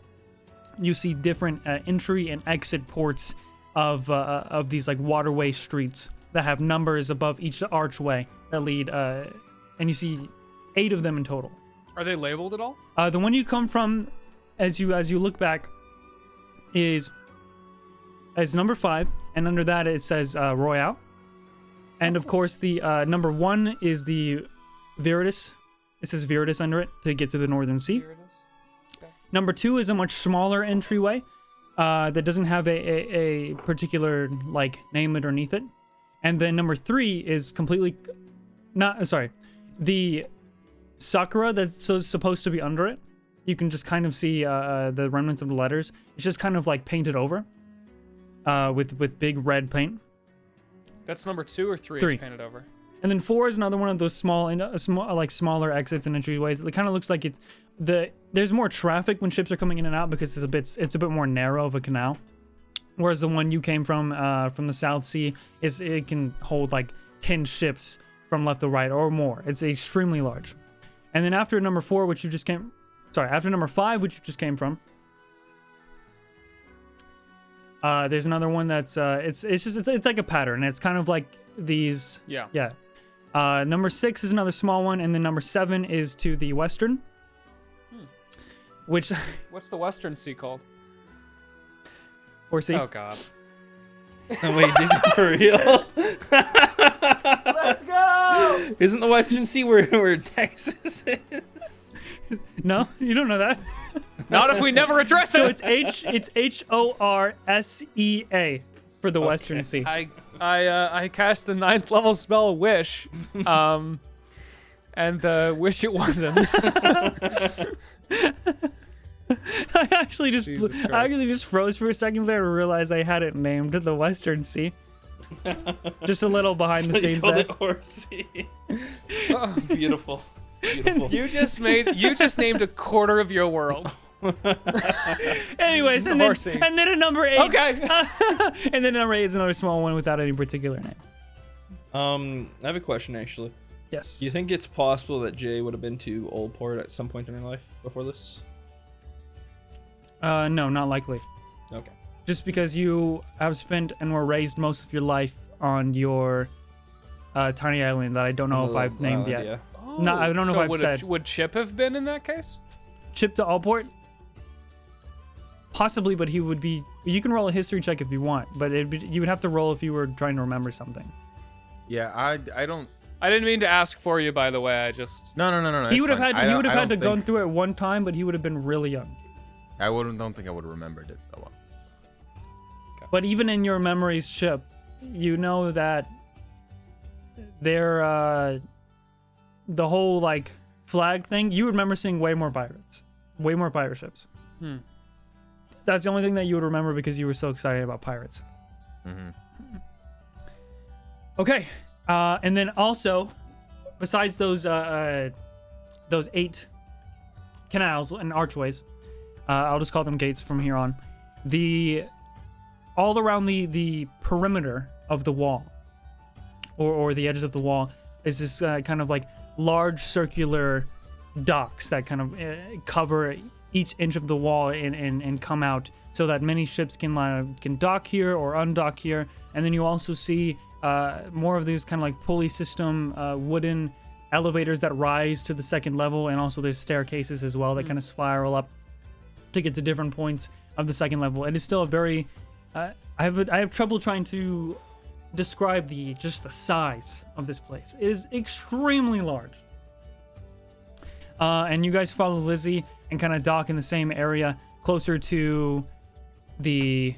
you see different entry and exit ports of these like waterway streets that have numbers above each archway that lead, and you see 8 of them in total. Are they labeled at all? The one you come from, as you look back, is number 5, and under that it says Royale. And of course, the number 1 is the Viridius. It says Viridius under it to get to the Northern Sea. Number 2 is a much smaller entryway that doesn't have a particular like name underneath it. And then number 3 is completely the Sakura that's supposed to be under it. You can just kind of see the remnants of the letters. It's just kind of like painted over with big red paint. That's number 2 or 3 3. is painted over. And then 4 is another one of those smaller exits and entryways. It kind of looks like there's more traffic when ships are coming in and out because it's a bit more narrow of a canal. Whereas the one you came from the South Sea it can hold like 10 ships from left to right or more. It's extremely large. And then after number 4, after number 5, which you just came from, there's another one that's it's like a pattern. It's kind of like these. Yeah. Number 6 is another small one, and then number 7 is to the western. Which What's the Western Sea called? or sea. Oh God. Wait, did you for real? Let's go. Isn't the Western Sea where Texas is? No, you don't know that. Not if we never address So it. it's HORSEA for the Western Sea. I cast the 9th level spell Wish, and wish it wasn't. I actually just Jesus Christ. I actually just froze for a second there and realized I had it named the Western Sea. Just a little behind the scenes Called there. it Horsey. Beautiful. You just named a quarter of your world. Anyways, and Horsey. then a number 8. Okay. And then number 8 is another small one without any particular name. I have a question actually. Yes. Do you think it's possible that Jay would have been to Oldport at some point in her life before this? No, not likely. Okay. Just because you have spent and were raised most of your life on your tiny island that I don't know if I've named yet. Yeah. No, I don't know if I've said. Would Chip have been in that case? Chip to Allport? Possibly, but he would be. You can roll a history check if you want, but you would have to roll if you were trying to remember something. Yeah, I don't. I didn't mean to ask for you, by the way. I just. No. He it's would have fine. had. He would have I had to don't go think- through it one time, but he would have been really young. don't think I would have remembered it so well. But even in your memories, Chip, you know that the whole like flag thing. You remember seeing way more pirates, way more pirate ships. That's the only thing that you would remember because you were so excited about pirates. Okay, and then also, besides those 8 canals and archways, I'll just call them gates from here on. All around the perimeter of the wall, or the edges of the wall, is this kind of like large circular docks that kind of cover each inch of the wall and come out, so that many ships can dock here or undock here. And then you also see more of these kind of like pulley system wooden elevators that rise to the second level, and also there's staircases as well that kind of spiral up to get to different points of the second level. It is still a very I have trouble trying to describe the size of this place. It is extremely large. And you guys follow Lizzie and kind of dock in the same area, closer to the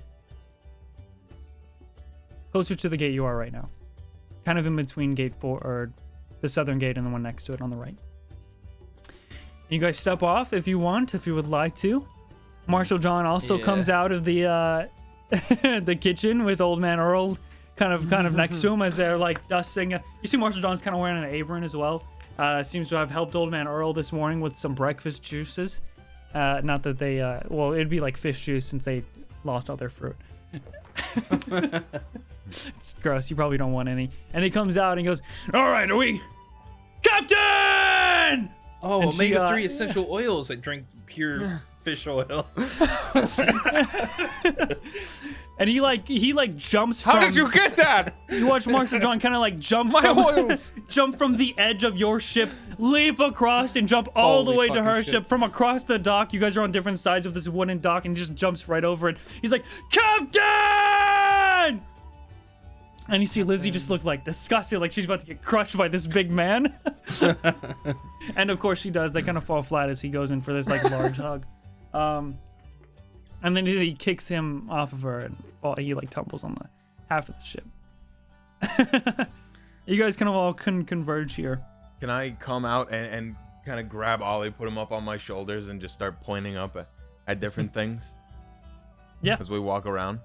gate you are right now. Kind of in between gate 4, or the southern gate, and the one next to it on the right. You guys step off if you want, if you would like to. Marshall John also comes out of the the kitchen with Old Man Earl kind of next to him as they're like dusting. You see Marshall John's kind of wearing an apron as well. Seems to have helped Old Man Earl this morning with some breakfast juices. Not that they, well, it'd be like fish juice since they lost all their fruit. It's gross. You probably don't want any. And he comes out and he goes, "All right, are we, Captain?" Oh, And she, omega-3 essential oils. I drink pure fish oil. And he jumps How from did you get that? You watch Marshall John kind of like jump My from, oils. jump from the edge of your ship, leap across, and jump all the Holy way to fucking her shit. ship from across the dock. You guys are on different sides of this wooden dock, and he just jumps right over it. He's like, Captain! And you see Lizzie just look like disgusted, like she's about to get crushed by this big man. And of course she does. They kind of fall flat as he goes in for this like large hug. And then he kicks him off of her, and he like tumbles on the half of the ship. You guys kind of all converge here. Can I come out and kind of grab Ollie, put him up on my shoulders, and just start pointing up at different things? Yeah. As we walk around.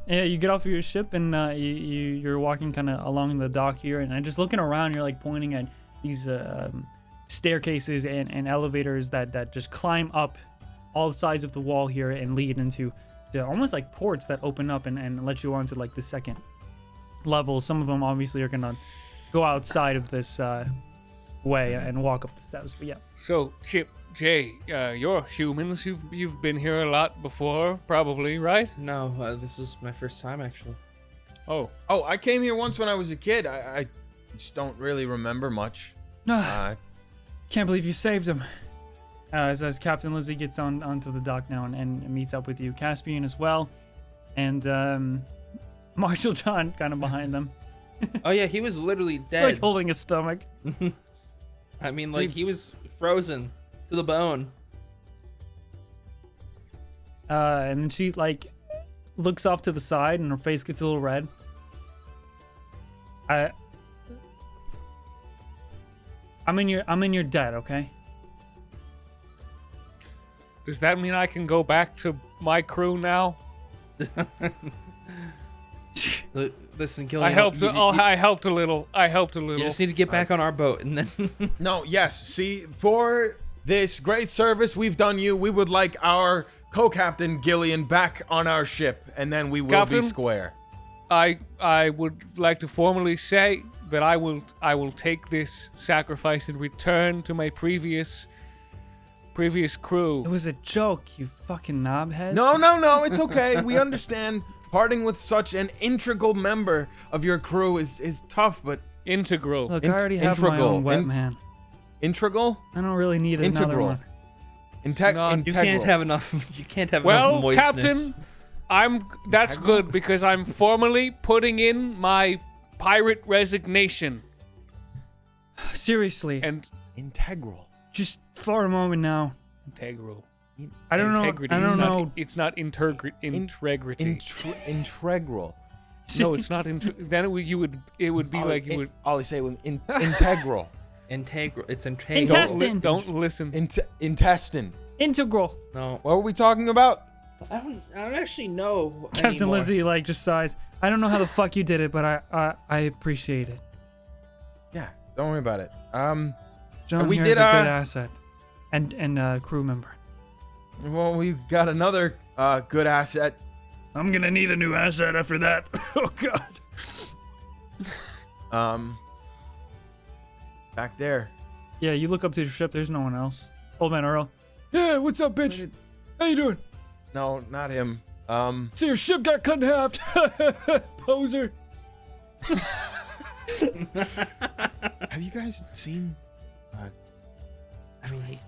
Yeah, you get off of your ship, and you're walking kind of along the dock here, and just looking around, you're like pointing at these staircases and elevators that just climb up all sides of the wall here and lead into almost like ports that open up and let you onto like the second level. Some of them obviously are gonna go outside of this way and walk up the steps. But yeah, So, Chip, Jay, you're humans. You've been here a lot before, probably, right? No, this is my first time actually. Oh, Oh, I came here once when I was a kid. I just don't really remember much. can't believe you saved him. As Captain Lizzie gets onto the dock now and meets up with you, Caspian as well, and Marshall John kind of behind them, Oh yeah, he was literally dead. like holding his stomach. I mean, like he was frozen to the bone. And then she like looks off to the side and her face gets a little red. I'm in your debt, okay? does that mean I can go back to my crew now? Listen, Gillian. I helped. I helped a little. You just need to get back on our boat, and then No, yes. See, for this great service we've done you, we would like our co-captain Gillian back on our ship, and then we will Captain? be square. I would like to formally say that I will take this sacrifice and return to my previous crew. It was a joke, you fucking knobheads. No, it's okay. We understand parting with such an integral member of your crew is tough, but Integral. Look, I already have my integral. own wet man. integral? I don't really need another Integral. one. Not- you Integral. can't have enough. You can't have Well, enough moistness. Captain, that's good because I'm formally putting in my pirate resignation. Seriously, And Integral. just for a moment now. integral. I don't know. Integrity. I don't know. It's not integrity. Integral. No, it's not. Then it would be like you would. Ollie, say it with integral. Integral. It's integral. Intestine. Don't listen. Intestine. Integral. No, What were we talking about? I don't actually know. Captain anymore. Lizzie like just sighs. I don't know how the fuck you did it, but I appreciate it. Yeah, don't worry about it. John We here did is a good our- asset, and crew member. Well, we've got another good asset. I'm gonna need a new asset after that. Oh God. Back there. Yeah, you look up to your ship. There's no one else. Old man Earl. Yeah, what's up, bitch? How you doing? No, not him. So your ship got cut in half. Poser. Have you guys seen? I mean,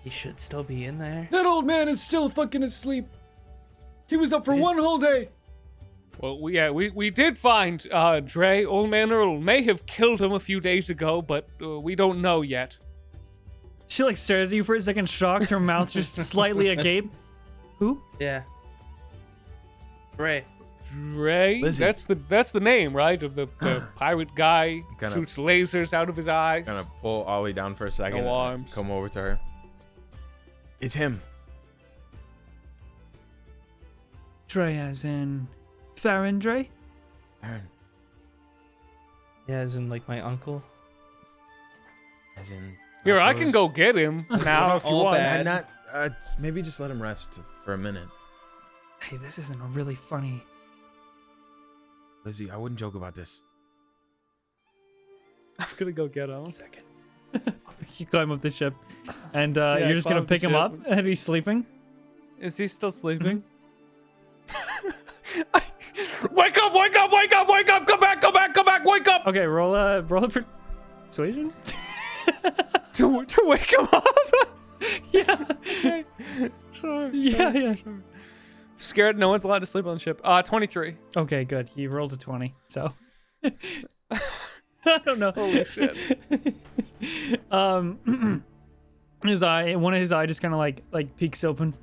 he should still be in there. That old man is still fucking asleep. He was up for one whole day. Well, we did find Dre. Old Man Earl may have killed him a few days ago, but we don't know yet. She like stares at you for a second, shocked. Her mouth just slightly agape. Who? Yeah. Right. Dre. Lizzie. That's the name, right? Of the pirate guy Kinda- shoots lasers out of his eye. Gonna pull Ollie down for a second. No and arms. Come over to her. It's him. Dre, as in Farron Dre? Aaron, Yeah, as in like my uncle. as in. Here, I can go get him now if you All want. bad. Not. Maybe just let him rest for a minute. Hey, this isn't a really funny. Lizzie, I wouldn't joke about this. I'm gonna go get him. You climb up the ship, and I you're just gonna climb up the pick him ship. up, and he's sleeping. Is he still sleeping? Wake up! Wake up! Wake up! Wake up! Come back! Come back! Come back! Wake up! Okay, roll a persuasion. To wake him up. Yeah. Sure. Yeah. Scared. No one's allowed to sleep on the ship. 23. Okay, good. He rolled a 20, so I don't know. Holy shit. One of his eye just kind of like peeks open.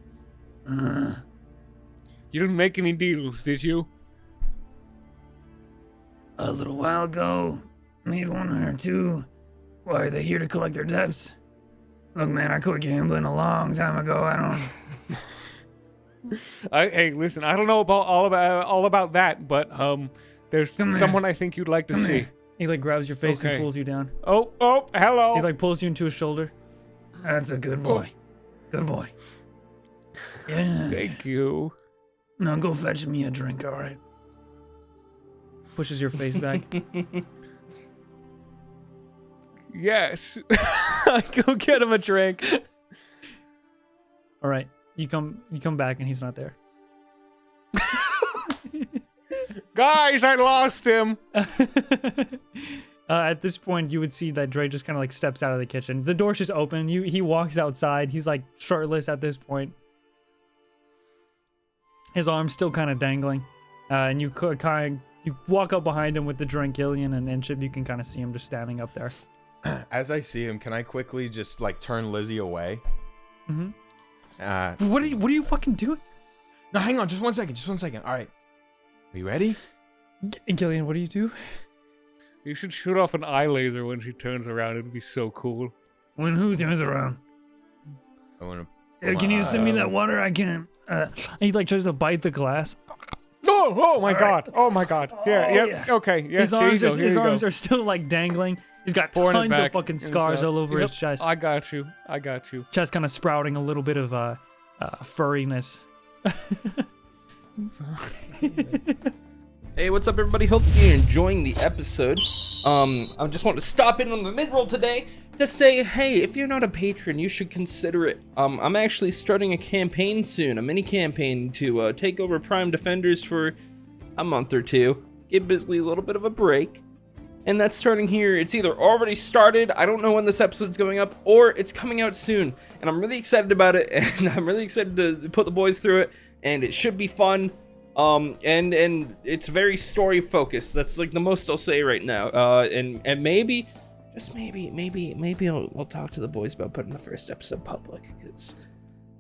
You didn't make any deals, did you? A little while ago, made one or two. Why are they here to collect their debts? Look, man, I quit gambling a long time ago. I don't. Hey, listen. I don't know all about that, but there's Come here. someone I think you'd like to Come see. here. He like grabs your face Okay. and pulls you down. Oh, hello. He like pulls you into his shoulder. That's a good boy. Good boy. Yeah. Thank you. Now go fetch me a drink, all right? Pushes your face back. Yes. Go get him a drink. All right. You come back and he's not there. Guys, I lost him. At this point, you would see that Dre just kind of like steps out of the kitchen. The door's just open. He walks outside. He's like shirtless at this point. His arm's still kind of dangling. And you walk up behind him with the drink, Gillian, and Chip, you can kind of see him just standing up there. As I see him, can I quickly just like turn Lizzie away? Mm-hmm. What are you fucking doing? No, hang on, just one second. All right, are you ready? Gillian, what do you do? You should shoot off an eye laser when she turns around. It'd be so cool. When who turns around? I want Can you send me that water? I can't. He like tries to bite the glass. Oh my god. Oh my god. Yeah, Oh, yep. yeah. Okay. Yes, His arms are still like dangling. He's got Pouring it tons of back fucking in his scars mouth. all over Yep, his chest. I got you. Chest kind of sprouting a little bit of furriness. Hey, what's up, everybody? Hope you're enjoying the episode. I just want to stop in on the mid-roll today to say, hey, if you're not a patron, you should consider it. I'm actually starting a campaign soon, a mini campaign to take over Prime Defenders for a month or two. Give basically a little bit of a break. And that's starting here. It's either already started, I don't know when this episode's going up, or it's coming out soon. And I'm really excited about it, and I'm really excited to put the boys through it, and it should be fun. And it's very story focused. That's like the most I'll say right now. And maybe, just maybe I'll talk to the boys about putting the first episode public, because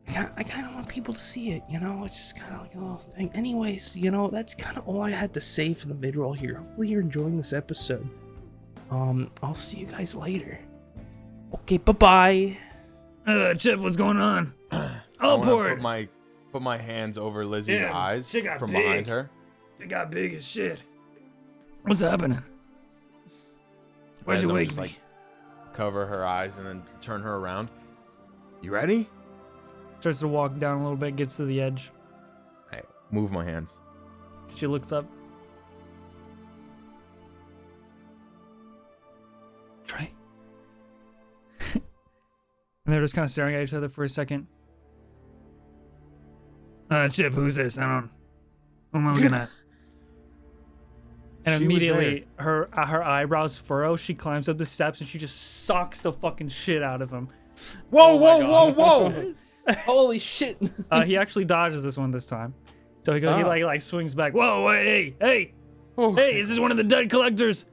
I kind of want people to see it, you know? It's just kind of like a little thing. Anyways, you know, that's kind of all I had to say for the mid-roll here. Hopefully you're enjoying this episode. I'll see you guys later. Okay, bye-bye. Chip, what's going on? I Oh, wanna poor. put my hands over Lizzie's Yeah, eyes she got from big. behind her. It got big as shit. What's happening? Why'd As you I'm wake just, me? like, cover her eyes and then turn her around. You ready? Starts to walk down a little bit, gets to the edge. I move my hands. She looks up. Trey? And they're just kind of staring at each other for a second. Chip, who's this? Who am I looking at? And She was immediately her eyebrows furrow. She climbs up the steps and she just sucks the fucking shit out of him. Whoa! Holy shit. He actually dodges this one this time. So he like swings back. Whoa, hey, Oh, hey, is this one of the dead collectors?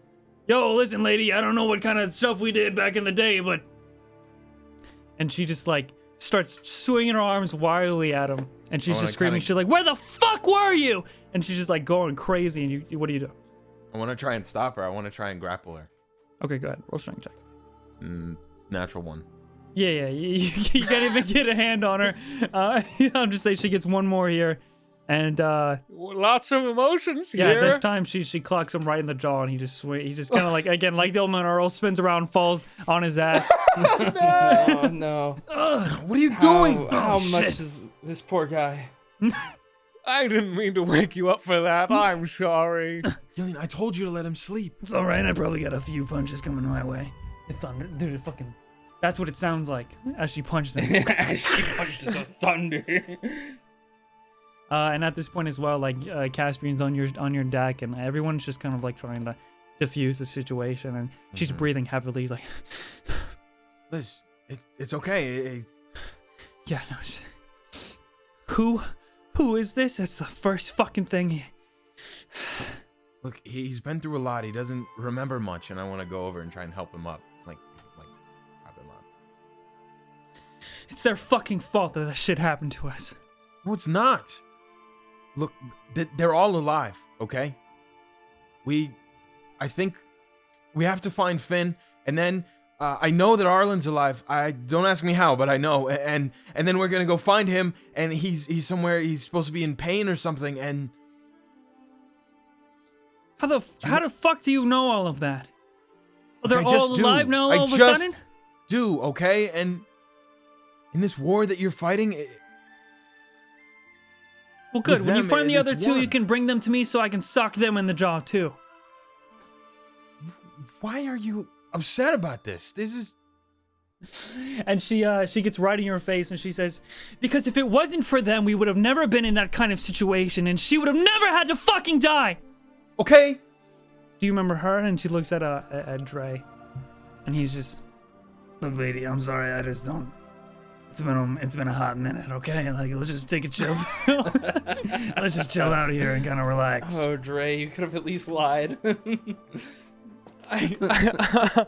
Yo, listen, lady, I don't know what kind of stuff we did back in the day, but... And she just like starts swinging her arms wildly at him. And she's I just screaming, kinda- she's like, where the fuck were you? And she's just like going crazy. And what do you do? I want to try and stop her. I want to try and grapple her. Okay, go ahead. Roll strength check. Natural one. Yeah, you can't even get a hand on her. I'll just say she gets one more here. And lots of emotions yeah, here. this time she clocks him right in the jaw, and he just kind of like, again, like the old man Earl, spins around, falls on his ass. Oh, no. What are you doing? How Oh, much shit. is this poor guy? I didn't mean to wake you up for that. I'm sorry. Gillian, I told you to let him sleep. It's all right. I probably got a few punches coming my way. The thunder, dude, it fucking That's what it sounds like as she punches him. She punches a thunder. And at this point as well, like Caspian's on your deck, and everyone's just kind of like trying to diffuse the situation, and she's breathing heavily, like, Liz, it's okay. yeah, no. Who is this? That's the first fucking thing. Look, he's been through a lot. He doesn't remember much, and I want to go over and try and help him up, like prop him up. It's their fucking fault that shit happened to us. No, it's not. Look, they're all alive, okay? I think we have to find Finn, and then I know that Arlen's alive. Don't ask me how, but I know. And then we're gonna go find him, and he's somewhere. He's supposed to be in pain or something. And How the fuck do you know all of that? Well, they're I just all do. alive now I all of a just sudden? do, okay? And in this war that you're fighting, Well, good. with When you them, find the other it's two, you one. can bring them to me so I can sock them in the jaw too. why are you upset about this? This is And she gets right in your face and she says, because if it wasn't for them, we would have never been in that kind of situation, and she would have never had to fucking die. okay. Do you remember her? And she looks at Dre, and he's just, look, lady, I'm sorry, I just don't. It's been a hot minute, okay? Like, let's just take a chill. Let's just chill out here and kind of relax. Oh, Dre, you could have at least lied. I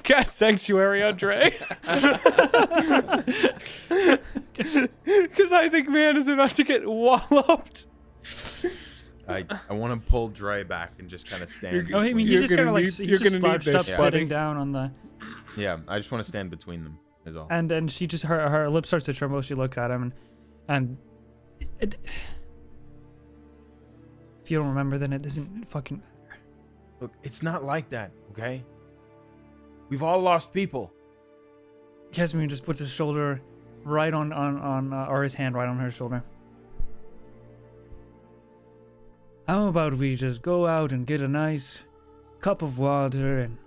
cast Sanctuary on Dre. Because I think man is about to get walloped. I want to pull Dre back and just kind of stand. Oh, I mean, he's You're just kind gonna of like, need- he's you're just gonna need slouched up, this, sitting buddy. down on the. Yeah, I just want to stand between them. Is all. And then she just her lip starts to tremble. She looks at him, and it, if you don't remember, then it doesn't fucking matter. Look, it's not like that, okay? We've all lost people. Casimir just puts his shoulder right on or his hand right on her shoulder. How about we just go out and get a nice cup of water and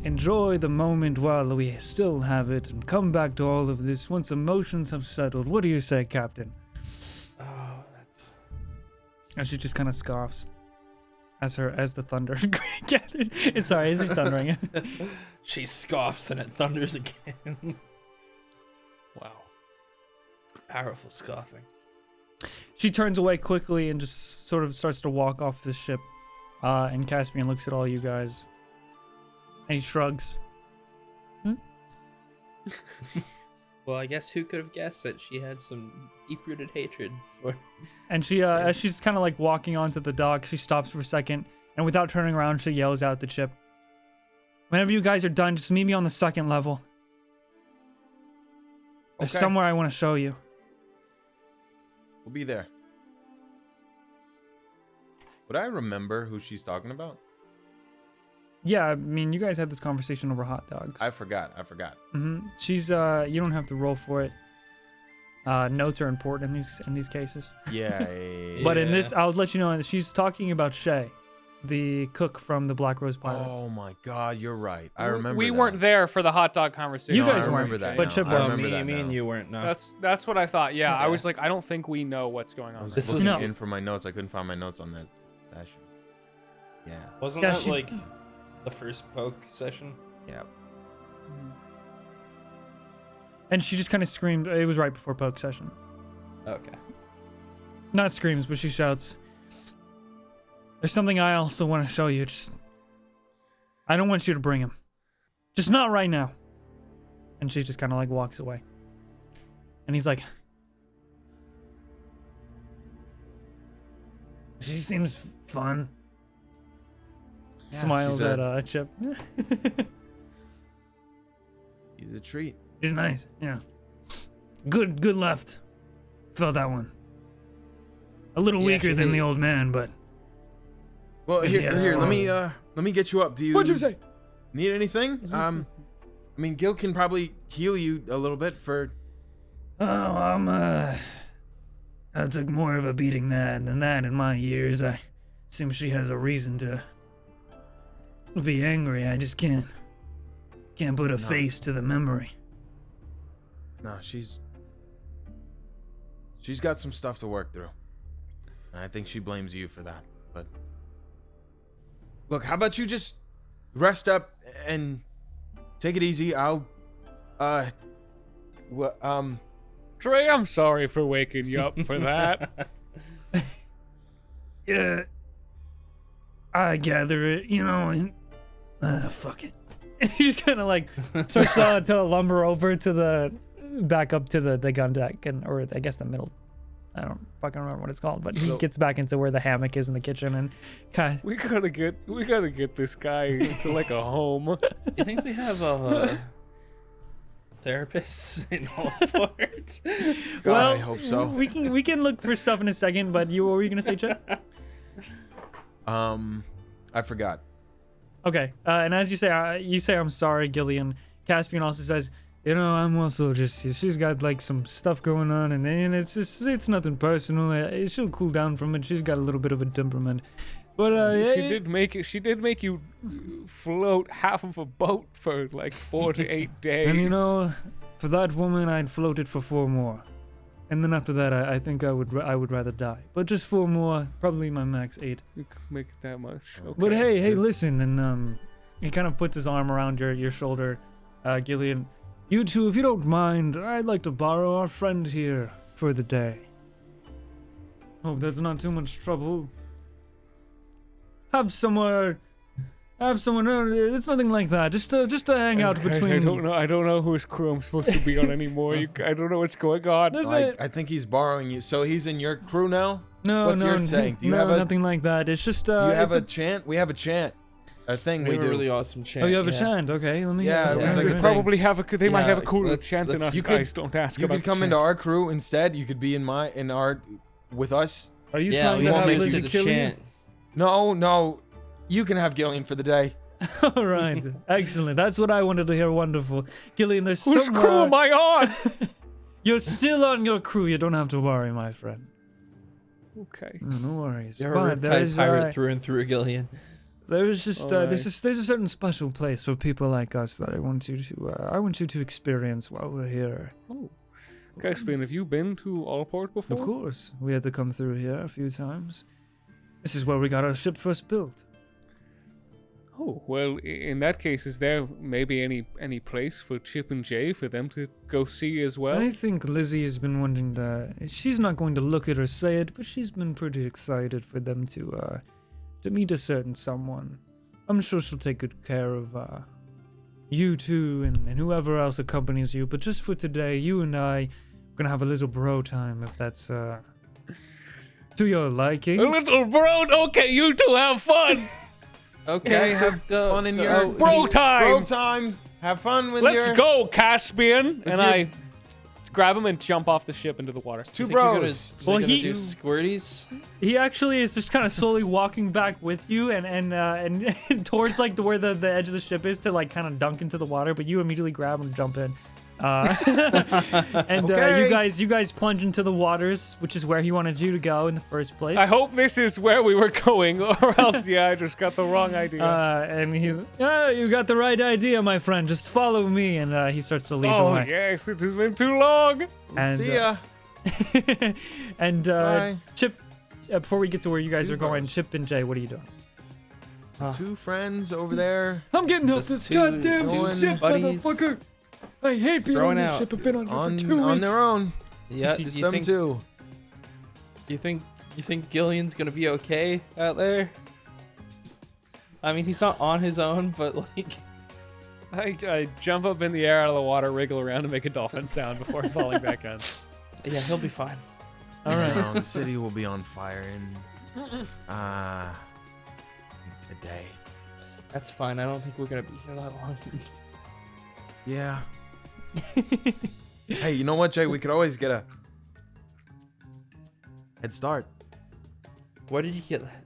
enjoy the moment while we still have it, and come back to all of this once emotions have settled. What do you say, Captain? Oh, that's. And she just kind of scoffs as the thunder gathers. Sorry, is he thundering? She scoffs and it thunders again. Wow. Powerful scoffing. She turns away quickly and just sort of starts to walk off the ship. And Caspian looks at all you guys, and he shrugs. Well, I guess who could have guessed that she had some deep-rooted hatred for. And she, as she's kind of like walking onto the dock, she stops for a second, and without turning around, she yells out at the chip, "Whenever you guys are done, just meet me on the second level. There's Okay. somewhere I want to show you." We'll be there. Would I remember who she's talking about? Yeah, I mean, you guys had this conversation over hot dogs. I forgot. She's, you don't have to roll for it. Notes are important in these cases. Yeah. But in Yeah. this, I'll let you know that she's talking about Shay, the cook from the Black Rose Pirates. Oh my God, you're right. I remember. We that. weren't there for the hot dog conversation. You guys I weren't, remember that. but now. Chip I was. remember that me and now. you weren't. No. That's what I thought. Yeah, I Yeah. was like, I don't think we know what's going I on. was This looking was- No. in for my notes. I couldn't find my notes on that session. Yeah. Wasn't Yeah, that she- like the first poke session? Yeah. And she just kind of screamed. It was right before poke session. Okay. Not screams, but she shouts, "There's something I also want to show you. Just, I don't want you to bring him. Just not right now." And she just kind of like walks away. And he's like, "She seems fun." Smiles she's at Chip. He's a treat. She's nice. Yeah. Good left. Felt that one. A little Yeah, weaker she than did. the old man, but Well, Yes, yes. here. Let me get you up. Do you? what'd you say? Need anything? I mean, Gil can probably heal you a little bit for. Oh, I took more of a beating than that in my years. I assume she has a reason to be angry. I just can't Can't put a No. face to the memory. No, she's got some stuff to work through. And I think she blames you for that. But look, how about you just rest up and take it easy? I'll Trey, I'm sorry for waking you up for that. Yeah, I gather it, and fuck it. He's kind of like starts to lumber over to the back up to the gun deck or I guess the middle. I don't fucking remember what it's called, but he gets back into where the hammock is in the kitchen and kind we gotta get this guy into like a home. You think we have a therapist in Allport? God, I hope so. we can look for stuff in a second, but what were you gonna say, Chad? I forgot. Okay, and as you say I'm sorry, Gillian. Caspian also says, I'm also she's got like some stuff going on, and it's nothing personal. She'll cool down from it. She's got a little bit of a temperament, but She did make you float half of a boat for like 4 to 8 days. and for that woman, I'd float it for 4 more, and then after that, I think I would rather die. But just 4 more, probably my max 8. You could make it that much. Okay. But hey, listen, and he kind of puts his arm around your shoulder, Gillian. You two, if you don't mind, I'd like to borrow our friend here for the day. Hope that's not too much trouble. Have someone. It's nothing like that. Just to hang out Guys, between. I don't know whose crew I'm supposed to be on anymore. I don't know what's going on. Does I it? think he's borrowing you. So he's in your crew now? No, What's no, yours saying? Do you have nothing like that. It's just. Do you have it's a chant? We have a chant. A thing We we have a do. really awesome chant. Oh, you have a yeah. chant. Okay, let me. Yeah, it was like They a thing. probably have a. They might Yeah, have a cooler let's- chant than let's- us You could- guys. Don't ask You about could come the into chant. our crew instead. You could be in our with us. Are you Yeah, trying we to have have to Lizzie the kill you? chant. No. You can have Gillian for the day. All right, excellent. That's what I wanted to hear. Wonderful, Gillian. There's Whose some. crew am I on? You're still on your crew. You don't have to worry, my friend. Okay. No worries. You're a But riptide pirate through and through, Gillian. there's just Alright. there's a certain special place for people like us that I want you to experience while we're here. Oh. Caspian, have you been to Allport before? Of course, we had to come through here a few times. This is where we got our ship first built. Oh, well, in that case, is there maybe any place for Chip and Jay for them to go see as well? I think Lizzie has been wanting to. She's not going to look it or say it, but she's been pretty excited for them to meet a certain someone. I'm sure she'll take good care of you two and whoever else accompanies you. But just for today, you and I are gonna have a little bro time, if that's to your liking. A little bro. Okay, you two have fun. Okay, have fun in your Bro time. Bro time. Have fun with Let's your go, Caspian. And you- I grab him and jump off the ship into the water. two Think you're gonna- bros. Well, Well, he he- do squirties. He actually is just kind of slowly walking back with you and towards like where the edge of the ship is to like kind of dunk into the water, but you immediately grab and jump in. And Okay. you guys plunge into the waters, which is where he wanted you to go in the first place. I hope this is where we were going, or else, I just got the wrong idea. And he's, you got the right idea, my friend. Just follow me. And he starts to lead the oh, way. yes, it has been too long. And, See ya. and Bye. Chip, before we get to where you guys Two are going, bros. Chip and Jay, what are you doing? Two friends over there I'm getting off Just this two goddamn going ship, buddies. motherfucker. I hate being Growing on this out. ship. I've been on here on for 2 weeks. on their own. Yeah, Just you them think, two. You think Gillian's gonna be okay out there? I mean, he's not on his own, but like, I jump up in the air out of the water, wriggle around, and make a dolphin sound before falling back in. yeah, he'll be fine. All right. No, the city will be on fire in a day. That's fine. I don't think we're gonna be here that long. Yeah. Hey, you know what, Jay? We could always get a head start. Why did you get that?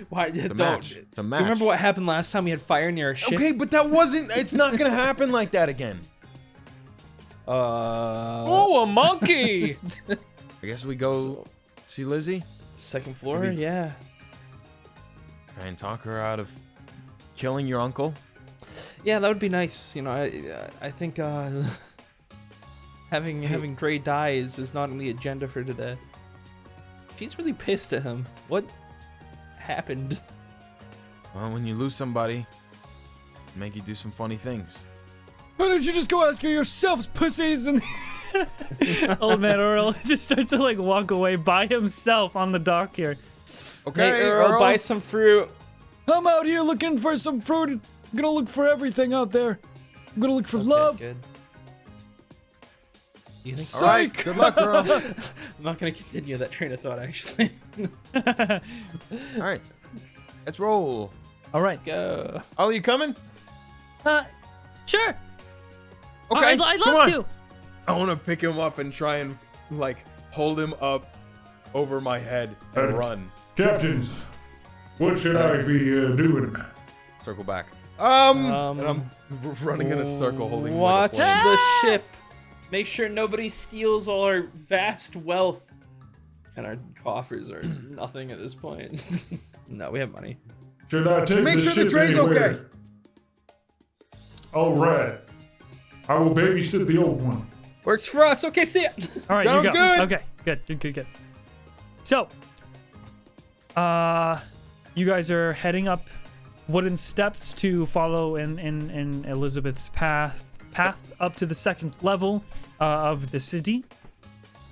Why? The Don't. match. It's a match. Remember what happened last time we had fire near our ship? Okay, but that wasn't. It's not gonna happen like that again. Oh, a monkey! I guess we go So- see Lizzie. Second floor, Maybe- yeah. Try and talk her out of killing your uncle. Yeah, that would be nice. You know, I think having Dre die is not on the agenda for today. She's really pissed at him. What happened? Well, when you lose somebody, make you do some funny things. Why don't you just go ask her yourselves, pussies? And Old Man Earl just starts to like walk away by himself on the dock here. Okay, Hey, Earl, buy some fruit. I'm out here looking for some fruit. I'm gonna look for everything out there. I'm gonna look for love. Good. You think? All right, Psych! good luck, girl. I'm not gonna continue that train of thought. Actually, All right, let's roll. All right. go. Ollie, you coming? Sure. Okay, I'd come love on. to. I want to pick him up and try and like hold him up over my head and run. Captains, what should I be doing? Circle back. And I'm running in a circle, holding him like Watch a flame. the ship. Make sure nobody steals all our vast wealth. And our coffers are nothing at this point. No, we have money. Should I take Make this sure the ship tray's anywhere? okay. All right. I will babysit the old one. Works for us. Okay, see ya. All right, Sounds you go. good. Okay, good. So, you guys are heading up wooden steps to follow in Elizabeth's path up to the second level of the city.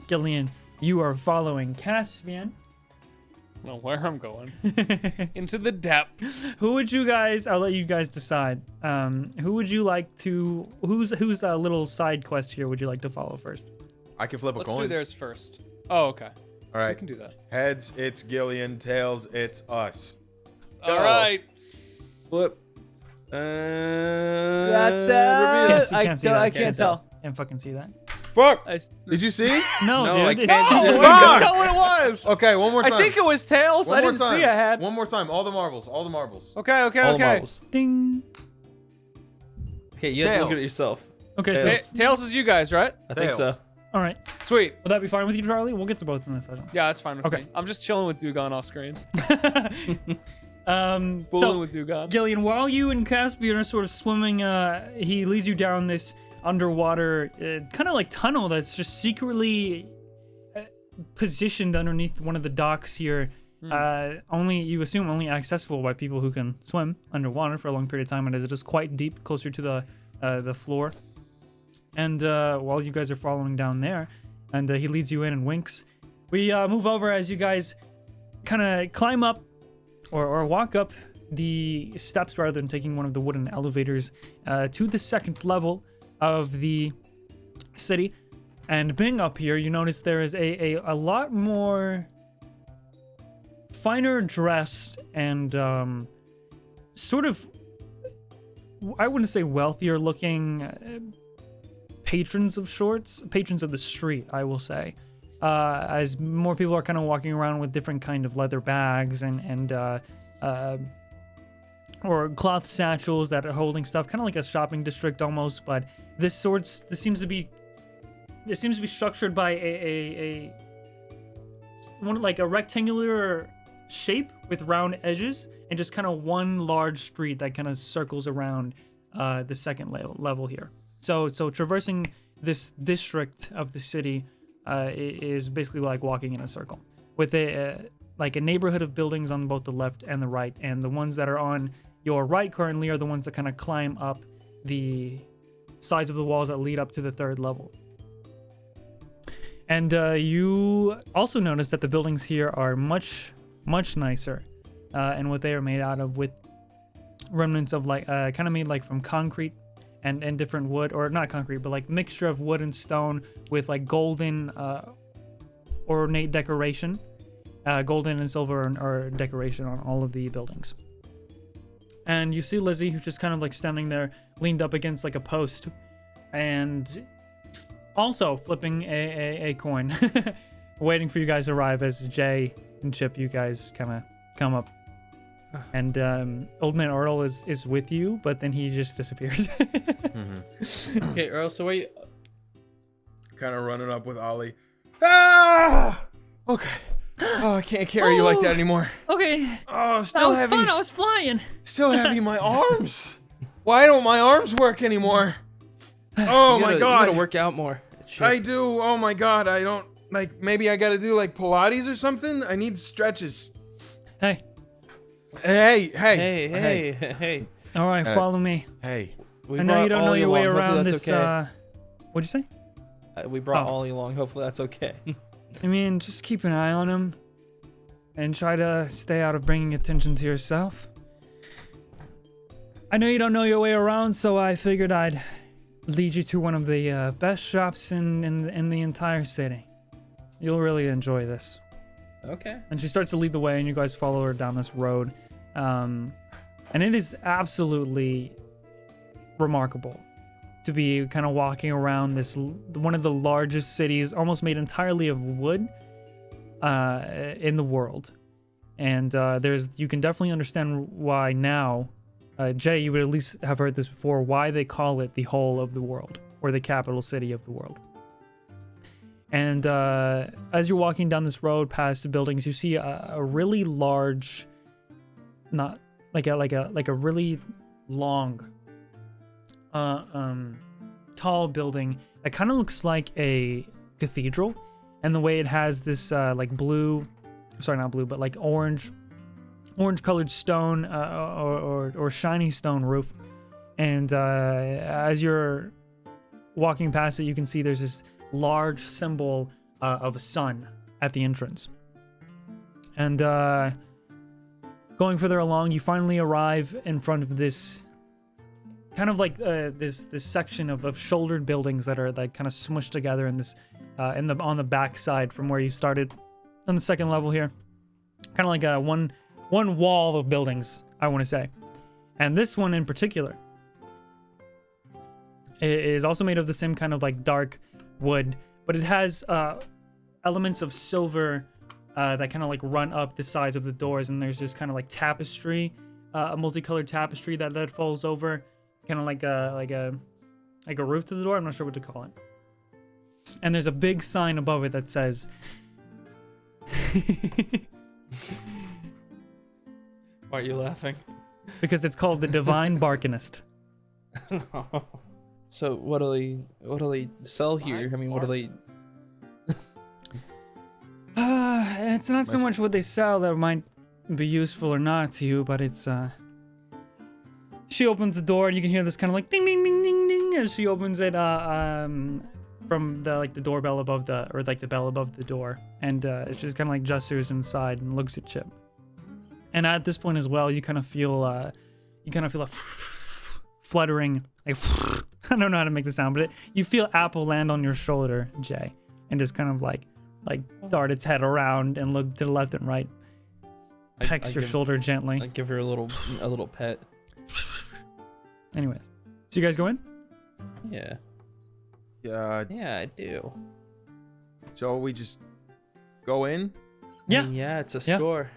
Gillian, you are following Caspian. I don't know where I'm going. Into the depths. Who would you guys? I'll let you guys decide. Who would you like to? Whose little side quest here would you like to follow first? I can flip a Let's coin. do theirs first. Oh, okay. All We right. can do that. Heads, it's Gillian. Tails, it's us. All right. Flip. That's Can't I see that. I can't tell. Can't fucking see that. Fuck! I s- Did you see? No, No, dude. I It's can't too see fucking it. good. couldn't tell what it was. Okay, one more time. I think it was tails. One I more didn't time. see a head. One more time. All the marbles. All the marbles. Okay, okay, All the okay. marbles. Ding. Okay, you have to look at it Tails. yourself. Okay, so Tails. Tails is you guys, right? I think so. Tails. all right. Sweet. Will that be fine with you, Charlie? We'll get to both in this session. Yeah, that's fine with Okay. me. I'm just chilling with Dugon off screen. Fooling So with Dugon. Gillian, while you and Caspian are sort of swimming, he leads you down this underwater kind of like tunnel that's just secretly positioned underneath one of the docks here. Only you assume only accessible by people who can swim underwater for a long period of time, and is just quite deep, closer to the floor. And while you guys are following down there, and he leads you in and winks, we move over as you guys kind of climb up or walk up the steps rather than taking one of the wooden elevators to the second level of the city. And being up here, you notice there is a lot more finer dressed and sort of, I wouldn't say wealthier looking patrons of the street, I will say. As more people are kind of walking around with different kind of leather bags and or cloth satchels that are holding stuff, kind of like a shopping district almost. But this seems to be structured by a one like a rectangular shape with round edges and just kind of one large street that kind of circles around the second level here. So traversing this district of the city is basically like walking in a circle with a neighborhood of buildings on both the left and the right, and the ones that are on your right currently are the ones that kind of climb up the sides of the walls that lead up to the third level. And you also notice that the buildings here are much nicer, and what they are made out of, with remnants of like kind of made like from concrete and different wood, or not concrete, but like mixture of wood and stone with like golden ornate decoration, golden and silver or decoration on all of the buildings. And you see Lizzie, who's just kind of like standing there, leaned up against like a post, and also flipping a coin, waiting for you guys to arrive as Jay and Chip, you guys kind of come up. And Old Man Earl is with you, but then he just disappears. Okay, Earl, so where you... Kind of running up with Ollie. Ah! Okay. Oh, I can't carry you like that anymore. Okay, Oh, that still was heavy. fun. I was flying. Still heavy in my arms. Why don't my arms work anymore? Oh my You god. gotta work out more. I do. Oh my god. I don't like. Maybe I gotta do like Pilates or something. I need stretches. Hey, Hey. Hey. all right, follow me. Hey. We I know you brought don't know Ollie your way along. Hopefully around that's this. okay. What'd you say? We brought Oh. Ollie along. Hopefully that's okay. I mean, just keep an eye on him, and try to stay out of bringing attention to yourself. I know you don't know your way around, so I figured I'd lead you to one of the best shops in the entire city. You'll really enjoy this. Okay. And she starts to lead the way, and you guys follow her down this road. And it is absolutely remarkable to be kind of walking around this one of the largest cities, almost made entirely of wood, in the world. And you can definitely understand why now, Jay, you would at least have heard this before, why they call it the whole of the world, or the capital city of the world. And as you're walking down this road past the buildings, you see a really large, not like a really long, tall building that kind of looks like a cathedral, and the way it has this like orange colored stone or shiny stone roof. And as you're walking past it, you can see there's this large symbol of a sun at the entrance. And going further along, you finally arrive in front of this kind of like this section of shouldered buildings that are like kind of smushed together in this on the back side from where you started on the second level here. Kind of like a one wall of buildings, I want to say. And this one in particular is also made of the same kind of like dark wood, but it has elements of silver that kind of like run up the sides of the doors, and there's just kind of like tapestry, a multicolored tapestry that falls over, kind of like a roof to the door. I'm not sure what to call it. And there's a big sign above it that says Why are you laughing? because it's called the Divine Barkinist. So what do they sell here? I mean, what do they? It's not so much what they sell that might be useful or not to you, but it's she opens the door and you can hear this kind of like ding ding ding ding ding as she opens it from the doorbell above the bell above the door, and it's just kind of like gestures inside and looks at Chip. And at this point as well, you kind of feel a fluttering, like I don't know how to make the sound, but you feel Apple land on your shoulder, Jay, and just kind of like dart its head around and look to the left and right. Pecks your shoulder gently. I give her a little pet. Anyways, so you guys go in? Yeah. Yeah. Yeah, I do. So we just go in? Yeah. I mean, yeah, it's a Yeah. store.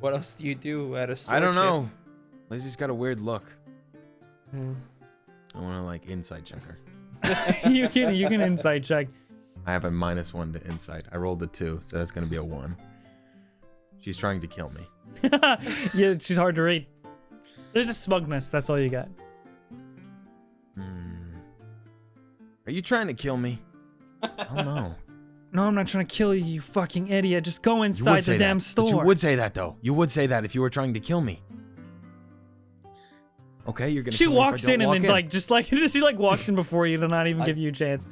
What else do you do at a store? I don't Chip? know. Lizzie's got a weird look. Hmm. I want to like insight check her. you can insight check. I have a -1 to insight. I rolled a 2, so that's gonna be a 1. She's trying to kill me. Yeah, she's hard to read. There's a smugness. That's all you got. Are you trying to kill me? Oh no. No, I'm not trying to kill you, you fucking idiot. Just go You inside would the say damn that. store. But you would say that though. You would say that if you were trying to kill me. Okay, you're gonna. She kill me if I walks don't in and walk then she walks in before you to not even give you a chance.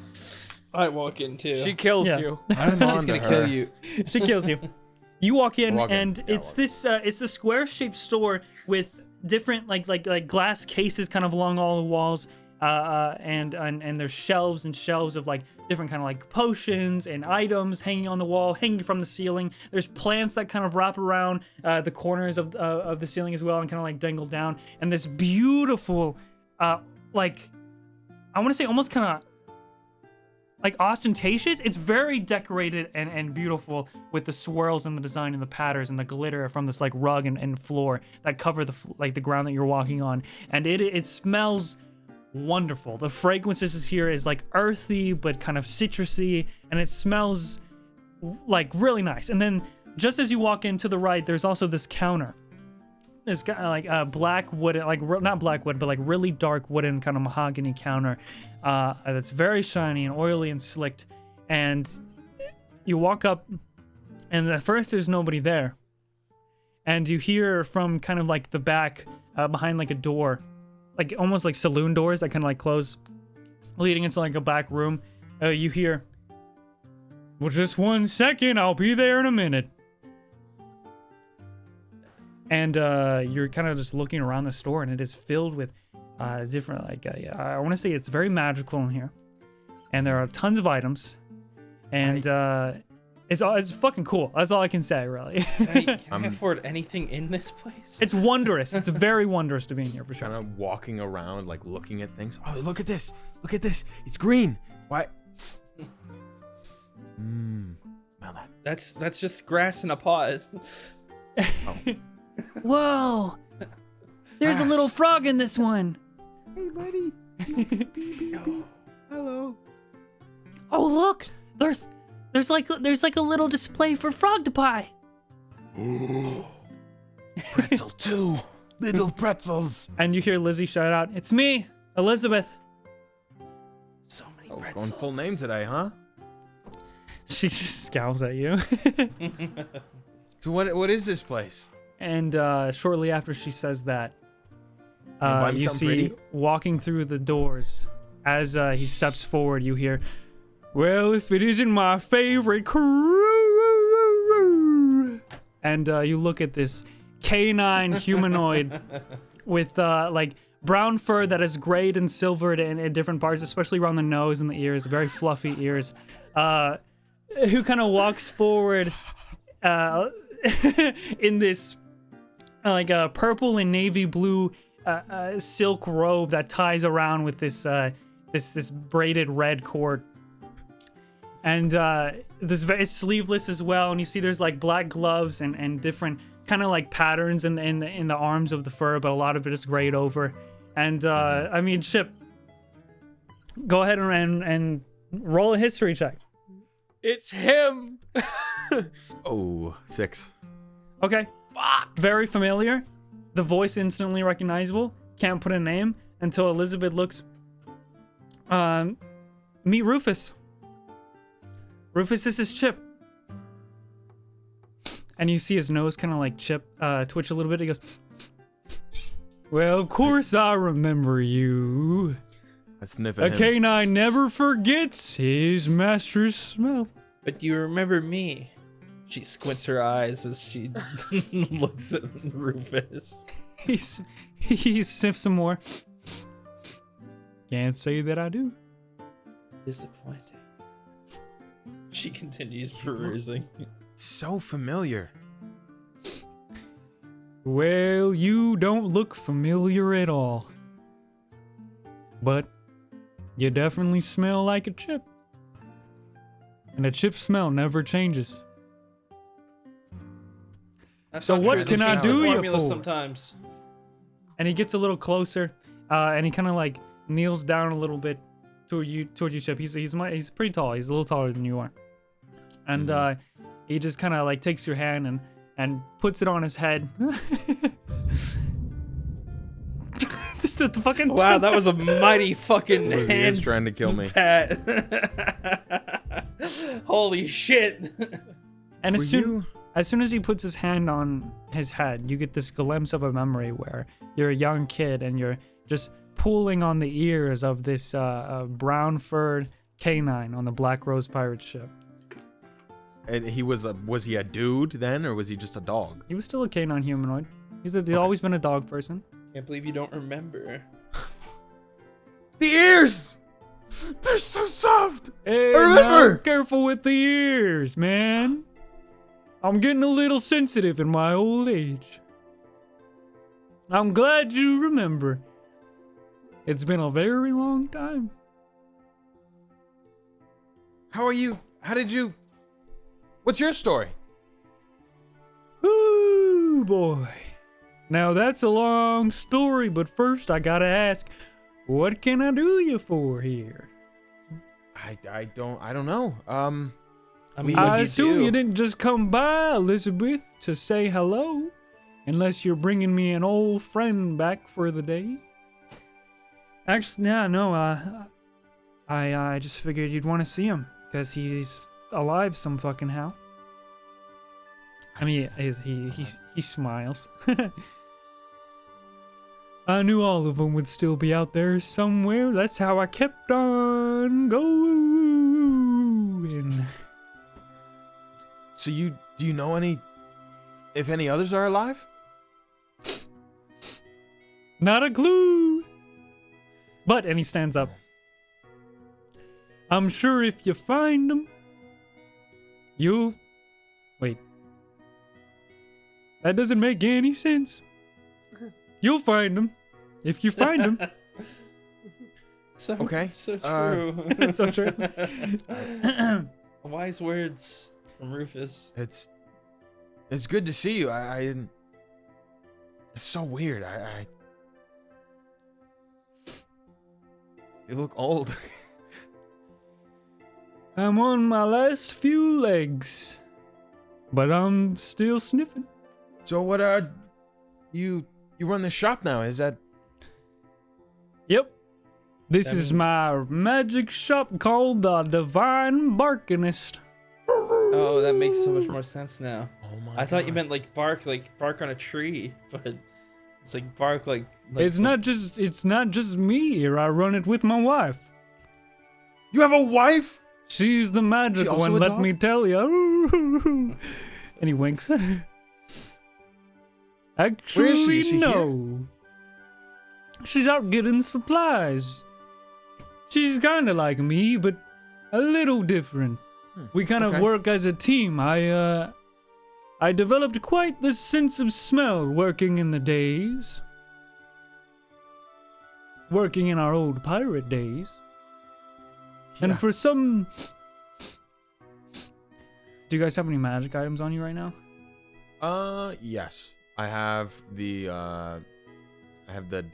I walk in too. She kills Yeah. you. I'm She's on to gonna her. kill you. She kills you. You walk in, Walk in. and Yeah, it's walk this it's the square-shaped store with different like glass cases kind of along all the walls, and there's shelves and shelves of like different kind of like potions and items hanging on the wall, hanging from the ceiling. There's plants that kind of wrap around the corners of the ceiling as well and kind of like dangle down, and this beautiful like I want to say almost kind of like ostentatious. It's very decorated and beautiful with the swirls and the design and the patterns and the glitter from this like rug and floor that cover the ground that you're walking on. And it smells wonderful. The fragrances here is like earthy but kind of citrusy, and it smells like really nice. And then just as you walk in to the right, there's also this counter this guy like black wooden, like not black wood, but like really dark wooden kind of mahogany counter that's very shiny and oily and slicked. And you walk up, and at first there's nobody there, and you hear from kind of like the back behind like a door, like almost like saloon doors that kind of like close, leading into like a back room. You hear, "Well, just 1 second, I'll be there in a minute." And you're kind of just looking around the store, and it is filled with different, like, I want to say it's very magical in here. And there are tons of items. And it's fucking cool. That's all I can say, really. Can I afford anything in this place? It's wondrous. It's very wondrous to be in here, for sure. Kind of walking around, like looking at things. Oh, look at this! Look at this! It's green. Why? Smell that. That's just grass in a pot. Whoa! There's a little frog in this one. Hey, buddy. Hello. Oh, look! There's like a little display for frog to buy. Pretzel too. Little pretzels. And you hear Lizzie shout out, "It's me, Elizabeth." So many Oh, pretzels. going full name today, huh? She just scowls at you. So what is this place? And shortly after she says that, buy me you something see pretty? walking through the doors, as he steps forward, you hear, "Well, if it isn't my favorite crew." And you look at this canine humanoid with like brown fur that is grayed and silvered in different parts, especially around the nose and the ears, very fluffy ears, who kind of walks forward in this like a purple and navy blue silk robe that ties around with this this braided red cord, and it's sleeveless as well. And you see there's like black gloves and different kind of like patterns in the arms of the fur, but a lot of it is grayed over. And I mean, Chip, go ahead and roll a history check. It's him. Oh, 6. Okay. Fuck. Very familiar. The voice instantly recognizable. Can't put a name until Elizabeth looks. Meet Rufus. Rufus, this is Chip. And you see his nose kind of like twitch a little bit. He goes, "Well, of course I remember you. I sniff A at him. canine never forgets his master's smell." But do you remember me? She squints her eyes as she looks at Rufus. He sniffs some more. "Can't say that I do." Disappointing. She continues perusing. It's so familiar. "Well, you don't look familiar at all. But you definitely smell like a chip. And a chip smell never changes." That's So not what true. can They I change do the you formula for? Sometimes. And he gets a little closer, and he kind of like kneels down a little bit toward you, Chip. He's pretty tall. He's a little taller than you are. And he just kind of like takes your hand and puts it on his head. Just the fucking Wow, that was a mighty fucking He is hand trying to kill me. pat. Holy shit. And Were you? as soon as he puts his hand on his head, you get this glimpse of a memory where you're a young kid and you're just pulling on the ears of this brown-furred canine on the Black Rose pirate ship. And he was he a dude then, or was he just a dog? He was still a canine humanoid. He's always been a dog person. Can't believe you don't remember. The ears! They're so soft! Hey, remember! now, careful with the ears, man. I'm getting a little sensitive in my old age. I'm glad you remember. It's been a very long time. How are you? How did you... What's your story? Ooh, boy. Now that's a long story, but first I gotta ask, what can I do you for here? I don't know. I mean, I what do assume do? you didn't just come by, Elizabeth, to say hello Unless you're bringing me an old friend back for the day. Actually, yeah, no, I just figured you'd want to see him, because he's alive some fucking how. I mean, he smiles. I knew all of them would still be out there somewhere. That's how I kept on going. So do you know if any others are alive? Not a clue. But, and he stands up. I'm sure if you find them, you'll... Wait. That doesn't make any sense. You'll find them. If you find them. So, Okay, so true. So true. Wise words from Rufus. It's good to see you. I didn't. It's so weird. You look old. I'm on my last few legs. But I'm still sniffing. So what are you run the shop now? Is that? Yep. This is my magic shop called the Divine Barkinist. Oh, that makes so much more sense now. Oh my! I thought you God. meant like bark on a tree, but it's like bark like It's not just me here. I run it with my wife. You have a wife? She's the magic She also one, a let dog? me tell you. And he winks. Actually, Is she no. She's out getting supplies. She's kind of like me, but a little different. We kind of okay. work as a team. I developed quite the sense of smell working in the days. Working in our old pirate days. Yeah. And for some... Do you guys have any magic items on you right now? Yes. I have the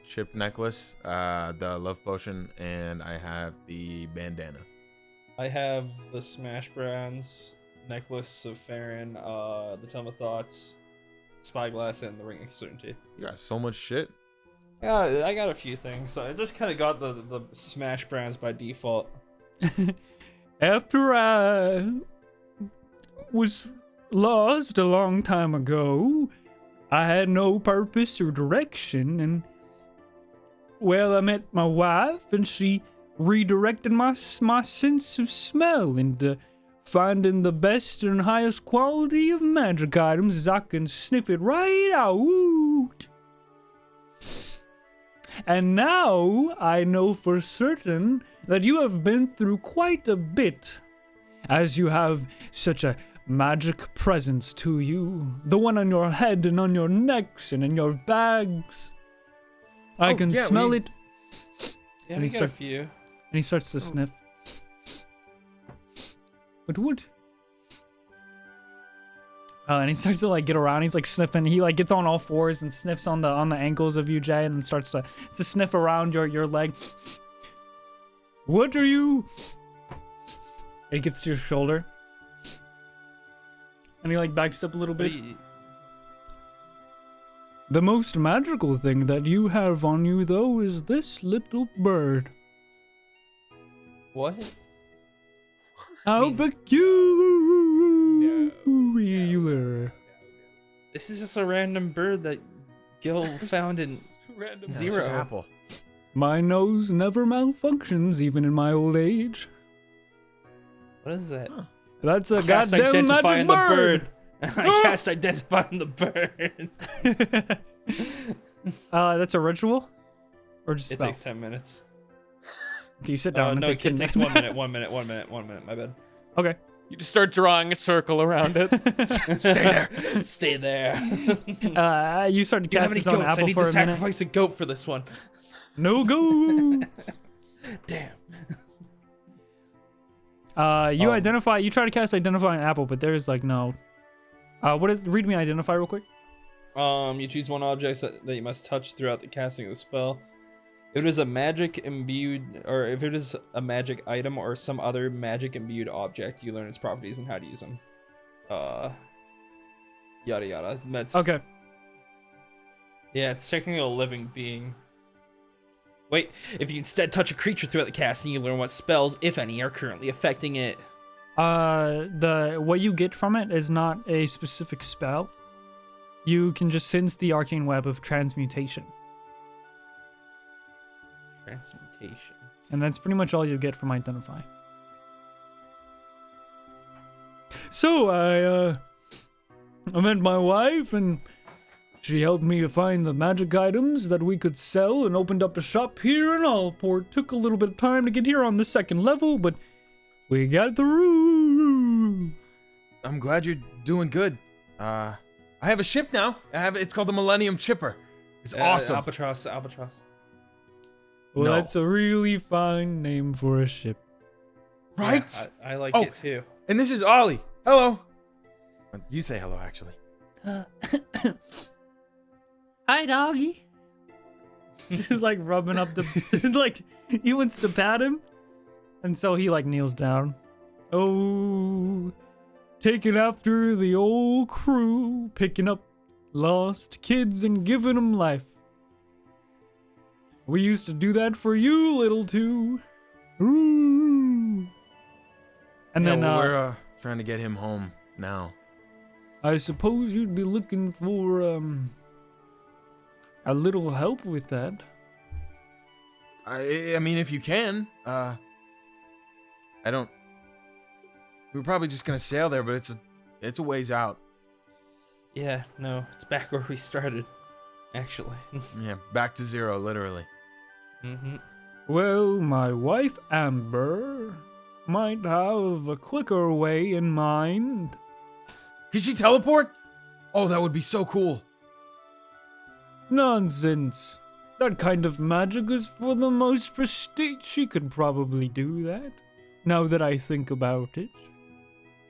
chip necklace, the love potion, and I have the bandana. I have the Smash Brands necklace of Farron, the Tome of Thoughts, Spyglass, and the Ring of Certainty. You got so much shit. Yeah, I got a few things. So I just kind of got the Smash Brands by default. After I was lost a long time ago, I had no purpose or direction, and well, I met my wife, and she redirected my sense of smell into finding the best and highest quality of magic items as I can sniff it right out. And now I know for certain that you have been through quite a bit, as you have such a magic presence to you. The one on your head and on your necks and in your bags. I Oh, can yeah, smell we- it. Yeah, And we he got a start- few. And he starts to sniff. But what? Oh, and he starts to like get around. He's like sniffing. He like gets on all fours and sniffs on the ankles of you, Jay, and then starts to sniff around your leg. What are you? He gets to your shoulder, and he like backs up a little bit. The most magical thing that you have on you, though, is this little bird. What? How peculiar. This is just a random bird that Gil found in Random. Yeah, it's Zero. just apple. My nose never malfunctions, even in my old age. What is that? That's a Cast goddamn identifying magic bird. I cast identifying the bird. That's a ritual? Or just It spell? takes 10 minutes. Okay, you sit down and No, take it 10 takes minutes. 1 minute. 1 minute. My bad. Okay. You just start drawing a circle around it. Stay there. You start to Do you have cast any this on goats? I Apple need for to a minute. sacrifice a goat for this one. No goats. Damn. You identify. You try to cast identify an apple, but there's like no. What is? Read me identify real quick. You choose one object that you must touch throughout the casting of the spell. If it is a magic imbued, or if it is a magic item or some other magic imbued object, you learn its properties and how to use them. Yada yada. That's Okay. Yeah, it's technically a living being. Wait, if you instead touch a creature throughout the casting, you learn what spells, if any, are currently affecting it. What you get from it is not a specific spell. You can just sense the arcane web of transmutation. Transmutation. And that's pretty much all you get from Identify. So, I met my wife, and she helped me to find the magic items that we could sell and opened up a shop here in Allport. Took a little bit of time to get here on the second level, but we got through. I'm glad you're doing good. I have a ship now. It's called the Millennium Chipper. It's awesome. Albatross. Well, No. that's a really fine name for a ship. Right? Yeah, I like it too. And this is Ollie. Hello. You say hello, actually. Hi, doggy. She's like rubbing up the like he wants to pat him, and so he like kneels down. Oh, taking after the old crew, picking up lost kids and giving them life. We used to do that for you, little two. Ooh. And then we're trying to get him home now. I suppose you'd be looking for a little help with that. I mean, if you can. I don't. We were probably just gonna sail there, but it's a ways out. Yeah, no, it's back where we started, actually. Yeah, back to zero, literally. Mm-hmm. Well, my wife Amber might have a quicker way in mind. Can she teleport? Oh, that would be so cool. Nonsense. That kind of magic is for the most prestige. She could probably do that. Now that I think about it.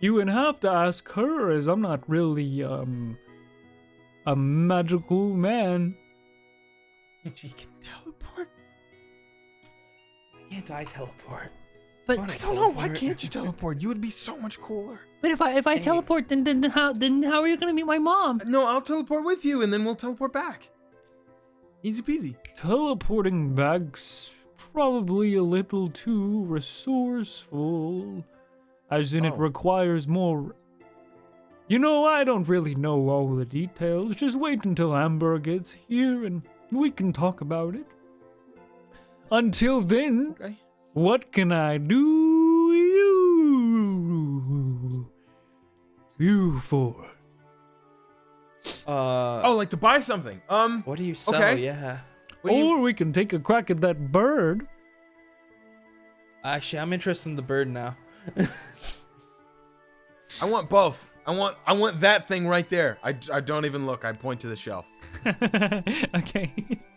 You would have to ask her, as I'm not really, a magical man. She can teleport? Why can't I teleport? But wanna I don't know. Why teleport. can't you teleport? You would be so much cooler. But if I teleport, then how are you gonna meet my mom? No, I'll teleport with you, and then we'll teleport back. Easy peasy. Teleporting back's probably a little too resourceful, as in it Oh. requires more. You know, I don't really know all the details. Just wait until Amber gets here, and we can talk about it. Until then, Okay. what can I do you for? Oh, like to buy something. What do you sell? Okay. Yeah. What do you- Or we can take a crack at that bird. Actually, I'm interested in the bird now. I want both. I want that thing right there. I don't even look. I point to the shelf. Okay.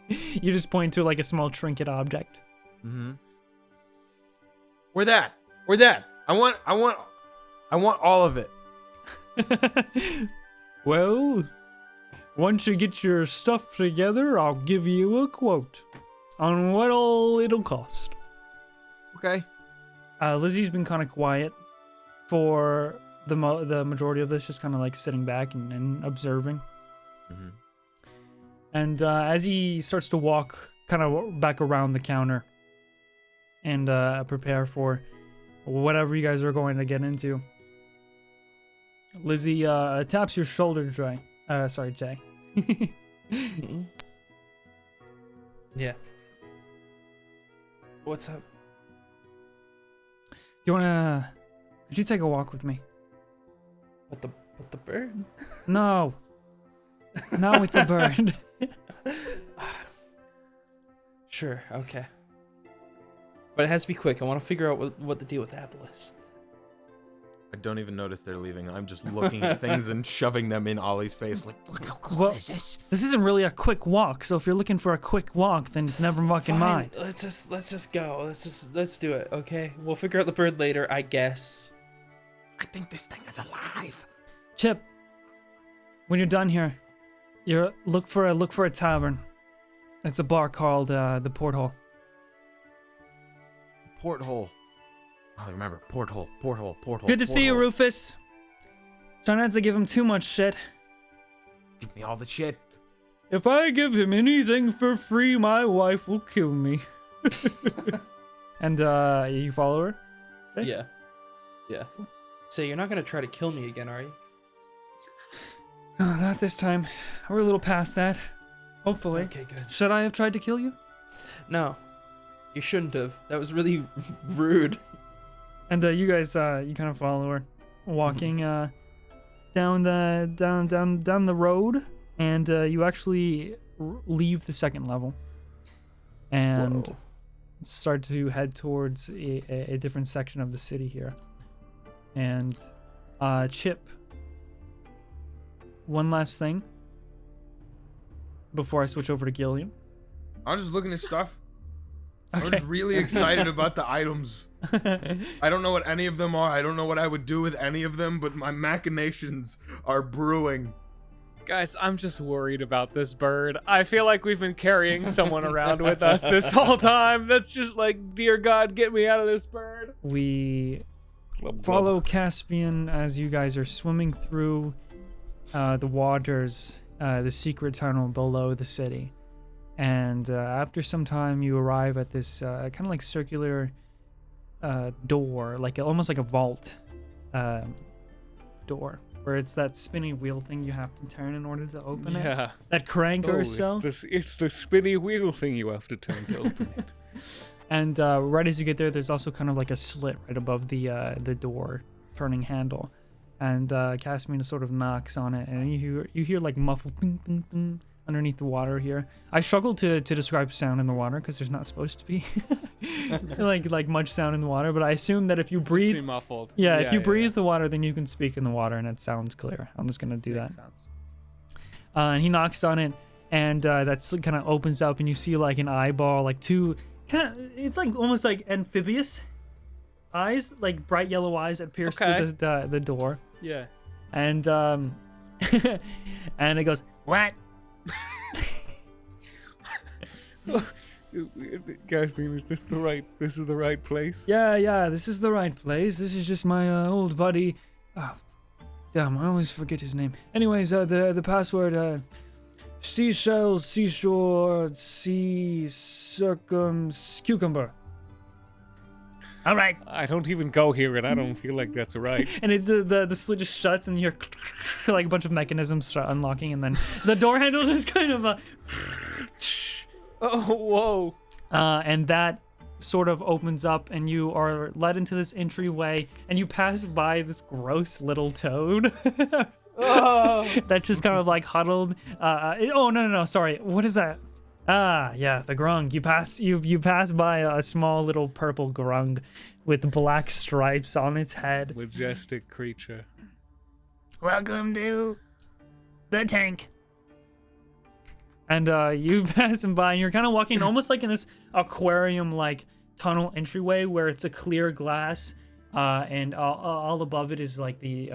You just point to like a small trinket object. Mm-hmm. Where that? I want all of it. Well, once you get your stuff together, I'll give you a quote on what all it'll cost. Okay. Lizzie's been kind of quiet for the majority of this, just kind of like sitting back and observing. Mm-hmm. And as he starts to walk kind of back around the counter and prepare for whatever you guys are going to get into, Lizzie taps your shoulder, Jay. Jay. Mm-mm. Yeah. What's up? You wanna? Could you take a walk with me? With the bird? No, not with the bird. Sure. Okay. But it has to be quick. I want to figure out what the deal with Apple is. I don't even notice they're leaving. I'm just looking at things and shoving them in Ollie's face. Like, look how cool Well, this is. This isn't really a quick walk, so if you're looking for a quick walk, then never fucking Fine, mind. Let's just go. Let's do it. Okay. We'll figure out the bird later, I guess. I think this thing is alive. Chip, when you're done here, look for a tavern. It's a bar called the Porthole. Porthole. Oh, remember, porthole. Good to see you, porthole. Rufus. Try not to give him too much shit. Give me all the shit. If I give him anything for free, my wife will kill me. And you follow her? Okay. Yeah. Yeah. So you're not gonna try to kill me again, are you? Oh, not this time. We're a little past that. Hopefully. Okay, good. Should I have tried to kill you? No, you shouldn't have. That was really rude. And you guys, you kind of follow her, walking down the road, and you actually leave the second level, and Whoa. start to head towards a different section of the city here. And Chip, one last thing before I switch over to Gillian. I'm just looking at stuff. I'm Okay. just really excited about the items. I don't know what any of them are. I don't know what I would do with any of them, but my machinations are brewing. Guys, I'm just worried about this bird. I feel like we've been carrying someone around with us this whole time. That's just like, dear God, get me out of this bird. We Glub, glub. follow Caspian as you guys are swimming through the waters, the secret tunnel below the city. And after some time, you arrive at this kind of like circular door, like almost like a vault door, where it's that spinny wheel thing you have to turn in order to open it. Yeah. That crank or so. It's the spinny wheel thing you have to turn to open it. And right as you get there, there's also kind of like a slit right above the door turning handle. And Caspian sort of knocks on it, and you hear like muffled ding, ding, ding underneath the water here. I struggle to describe sound in the water because there's not supposed to be like much sound in the water. But I assume that if you Just breathe, be muffled. if you breathe the water, then you can speak in the water, and it sounds clear. I'm just gonna do Makes that. sense. And he knocks on it, and that slit kind of opens up, and you see like an eyeball, like two kind of, it's like almost like amphibious eyes, like bright yellow eyes that pierce Okay. through the door. Yeah. And and it goes, what? Caspian, is this this is the right place? Yeah, this is the right place. This is just my old buddy. Oh, damn, I always forget his name. Anyways, the password, seashells, seashore, sea cucumber. All right. I don't even go here, and I don't feel like that's right. And it the slit just shuts, and you're like a bunch of mechanisms start unlocking, and then the door handle just kind of Oh, whoa. and that sort of opens up, and you are led into this entryway, and you pass by this gross little toad. That just kind of like huddled. Oh no, sorry. What is that? Ah, yeah, the grung. You pass by a small little purple grung with black stripes on its head. Majestic creature. Welcome to the tank. And you pass him by, and you're kind of walking almost like in this aquarium-like tunnel entryway where it's a clear glass, and all above it is like the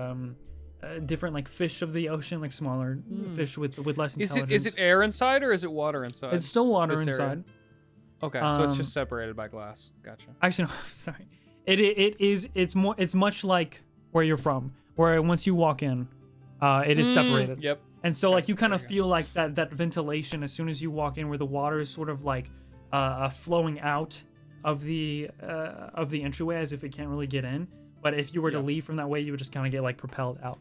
different like fish of the ocean, like smaller fish with less intelligence. Is it air inside or is it water inside? It's still water this area? inside. Okay, so it's um, just separated by glass. Gotcha. Actually, no, sorry. It's much like where you're from, where once you walk in, it is separated. Yep. And so like you kind of there you feel like that ventilation as soon as you walk in, where the water is sort of like flowing out of the entryway as if it can't really get in. But if you were to leave from that way, you would just kind of get like propelled out.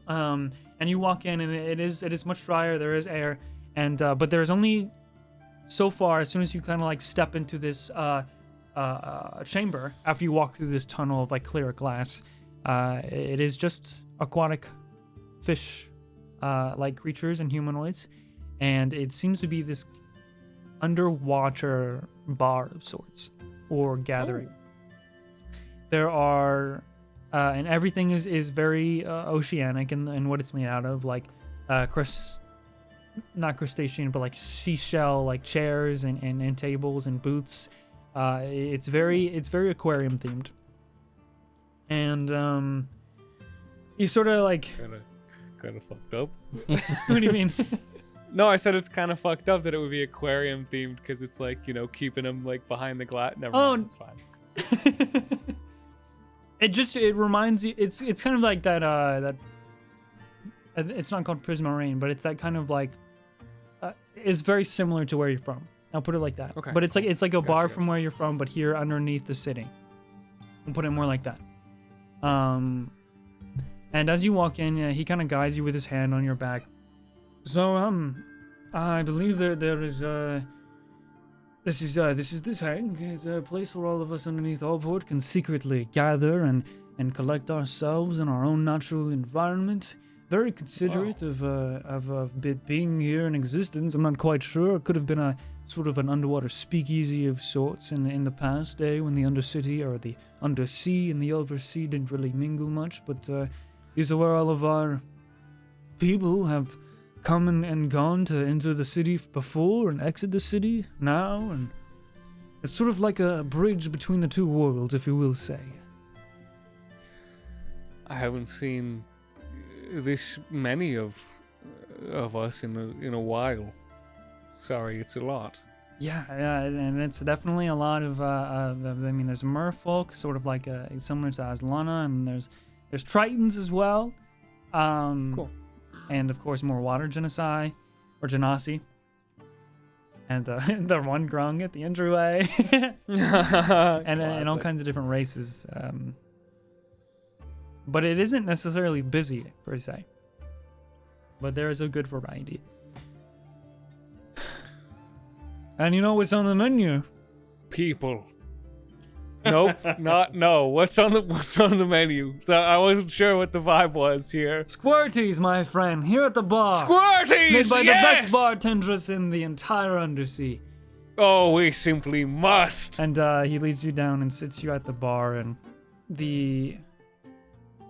And you walk in, and it is much drier. There is air, and but there's only so far. As soon as you kind of like step into this chamber, after you walk through this tunnel of like clear glass, it is just aquatic fish like creatures and humanoids, and it seems to be this underwater bar of sorts or gathering. There are and everything is very oceanic in what it's made out of, like not crustacean, but like seashell, like chairs and tables and booths. It's very aquarium themed, and you sort of like, Kind of fucked up. what do you mean? No, I said it's kind of fucked up that it would be aquarium themed because it's like, keeping them like behind the glass. Never mind, it's fine. It reminds you, it's kind of like that it's not called Prismarine, but it's that kind of like It's very similar to where you're from. I'll put it like that. Okay, But it's like a bar Gotcha, from where you're from, but here underneath the city. I'll put it more like that. And as you walk in, he kind of guides you with his hand on your back. So, I believe there is this hang. It's a place where all of us underneath Allport can secretly gather and collect ourselves in our own natural environment. Very considerate of being here in existence. I'm not quite sure. It could have been a sort of an underwater speakeasy of sorts in the past day when the Undercity or the Undersea and the Oversea didn't really mingle much. But these are where all of our people have come and gone to enter the city before and exit the city now. And it's sort of like a bridge between the two worlds, if you will say. I haven't seen this many of us in a while. Sorry, it's a lot. Yeah, and it's definitely a lot of. I mean, there's merfolk, sort of like similar to Aslana, and there's Tritons as well. Cool. And of course, more water genasi or genasi. And the one grung at the entryway, and all kinds of different races. But it isn't necessarily busy per se. But there is a good variety. And you know what's on the menu? People. Nope, no. What's on the menu? So I wasn't sure what the vibe was here. Squirties, my friend, here at the bar. Squirties! Made by Yes! the best bartendress in the entire Undersea. Oh, we simply must. And he leads you down and sits you at the bar, and the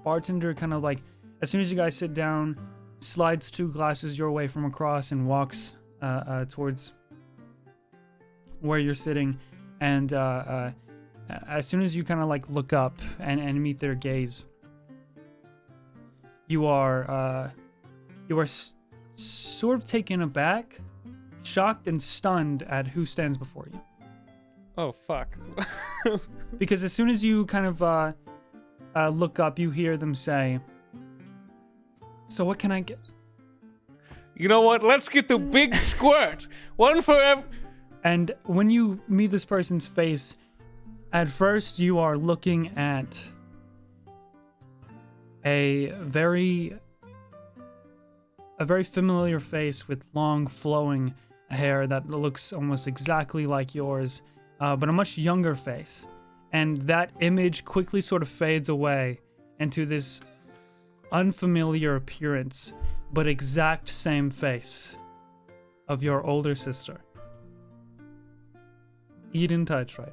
bartender kind of like, as soon as you guys sit down, slides 2 glasses your way from across and walks towards where you're sitting. And as soon as you kind of like look up and meet their gaze, you are sort of taken aback, shocked and stunned at who stands before you. Oh, fuck. Because as soon as you kind of look up, you hear them say, "So what can I get?" You know what? Let's get the big squirt. One for every... And when you meet this person's face, at first you are looking at a very familiar face with long flowing hair that looks almost exactly like yours, but a much younger face. And that image quickly sort of fades away into this unfamiliar appearance, but exact same face of your older sister, Eden Tidestrider.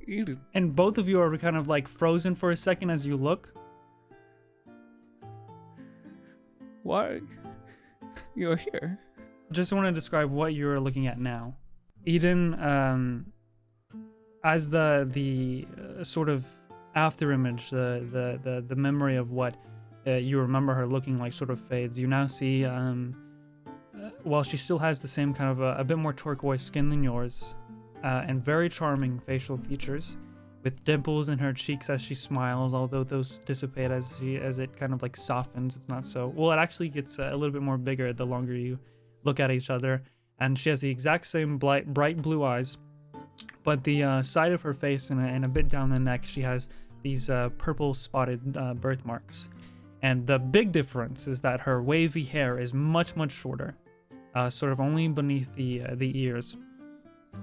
Eden. And both of you are kind of like frozen for a second as you look. Why? You're here. Just want to describe what you're looking at now. Eden, as the sort of after image, the memory of what you remember her looking like sort of fades. You now see, while she still has the same kind of a bit more turquoise skin than yours, and very charming facial features, with dimples in her cheeks as she smiles, although those dissipate as it kind of like softens. It's not so well. It actually gets a little bit more bigger the longer you look at each other. And she has the exact same bright blue eyes, but the side of her face and a bit down the neck, she has these purple spotted birthmarks. And the big difference is that her wavy hair is much shorter, sort of only beneath the ears,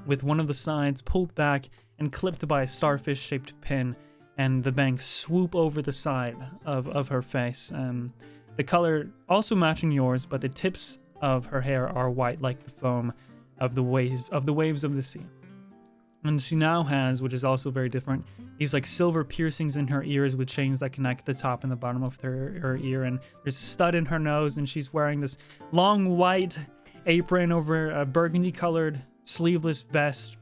with one of the sides pulled back and clipped by a starfish-shaped pin, and the bangs swoop over the side of her face. The color also matching yours, but the tips of her hair are white like the foam of the waves of the sea. And she now has, which is also very different, these like silver piercings in her ears with chains that connect the top and the bottom of her ear, and there's a stud in her nose, and she's wearing this long white apron over a burgundy colored sleeveless vest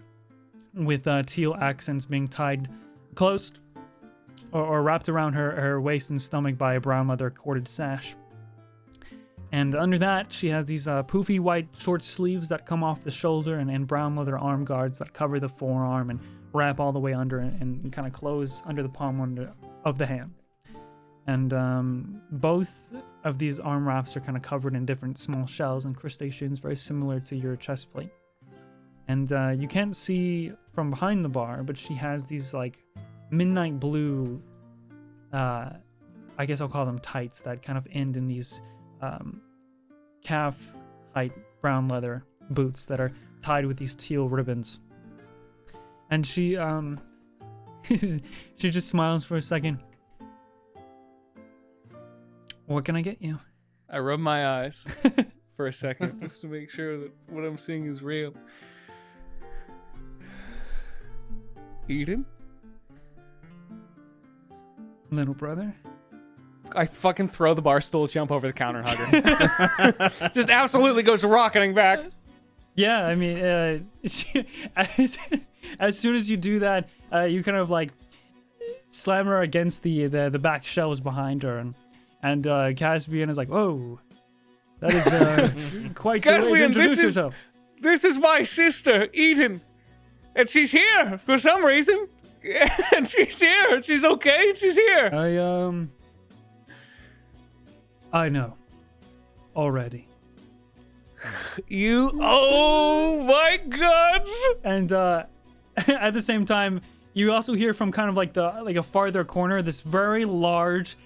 with teal accents being tied close or wrapped around her waist and stomach by a brown leather corded sash. And under that, she has these poofy white short sleeves that come off the shoulder, and brown leather arm guards that cover the forearm and wrap all the way under and kind of close under the palm of the hand. And both of these arm wraps are kind of covered in different small shells and crustaceans, very similar to your chest plate. And you can't see from behind the bar, but she has these like midnight blue, I guess I'll call them tights, that kind of end in these calf height brown leather boots that are tied with these teal ribbons. And she she just smiles for a second. What can I get you? I rub my eyes for a second just to make sure that what I'm seeing is real. Eden? Little brother? I fucking throw the bar stool, jump over the counter, and hug her. Just absolutely goes rocketing back. Yeah, I mean, as soon as you do that, you kind of like slam her against the back shelves behind her, and Caspian is like, "Whoa, that is quite the way to Caspian, introduce yourself." This is my sister, Eden. And she's here for some reason. And she's here. She's okay. She's here. I know already. You. Oh my God. And at the same time, you also hear from kind of like a farther corner this very large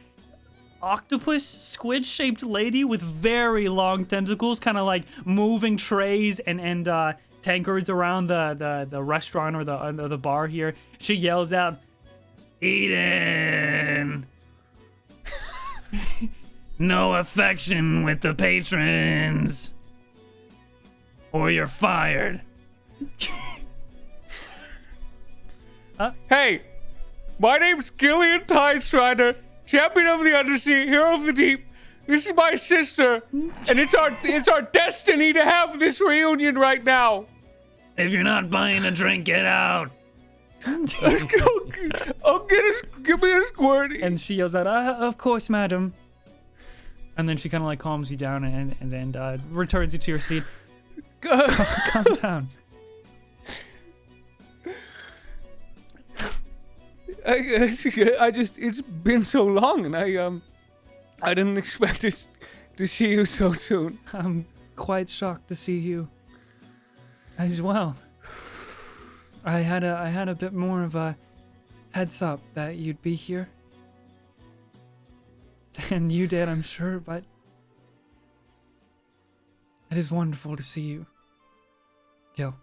octopus squid shaped lady with very long tentacles, kind of like moving trays and tankards around the restaurant or the bar here. She yells out, "Eden! No affection with the patrons, or you're fired." Hey, my name's Gillian Tidestrider, champion of the undersea, hero of the deep. This is my sister, and it's our destiny to have this reunion right now. If you're not buying a drink, get out. Oh, give me a squirty. And she yells out, "Of course, madam." And then she kind of like calms you down and returns you to your seat. Calm down. I just, it's been so long, and I didn't expect to see you so soon. I'm quite shocked to see you as well. I had a bit more of a heads up that you'd be here than you did, I'm sure, but it is wonderful to see you, Gil.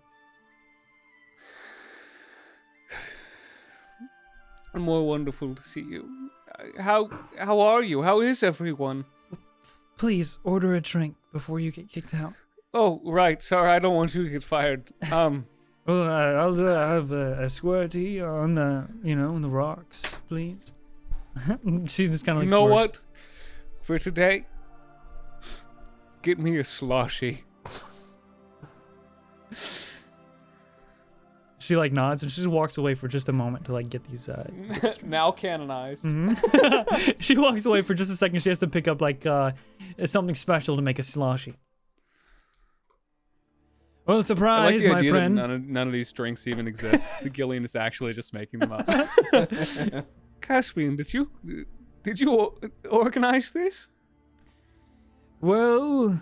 More wonderful to see you. How are you? How is everyone? Please order a drink before you get kicked out. Oh, right. Sorry, I don't want you to get fired. Well, I'll have a squirty on the rocks, please. She just kind of like you know smirks. what? For today, get me a sloshy. She like nods and she just walks away for just a moment to like get these. Now canonized. Mhm. She walks away for just a second. She has to pick up like something special to make a sloshy. Well, I like surprise, the my idea friend. that none of these drinks even exist. The Gillian is actually just making them up. Caspian, did you organize this? Well,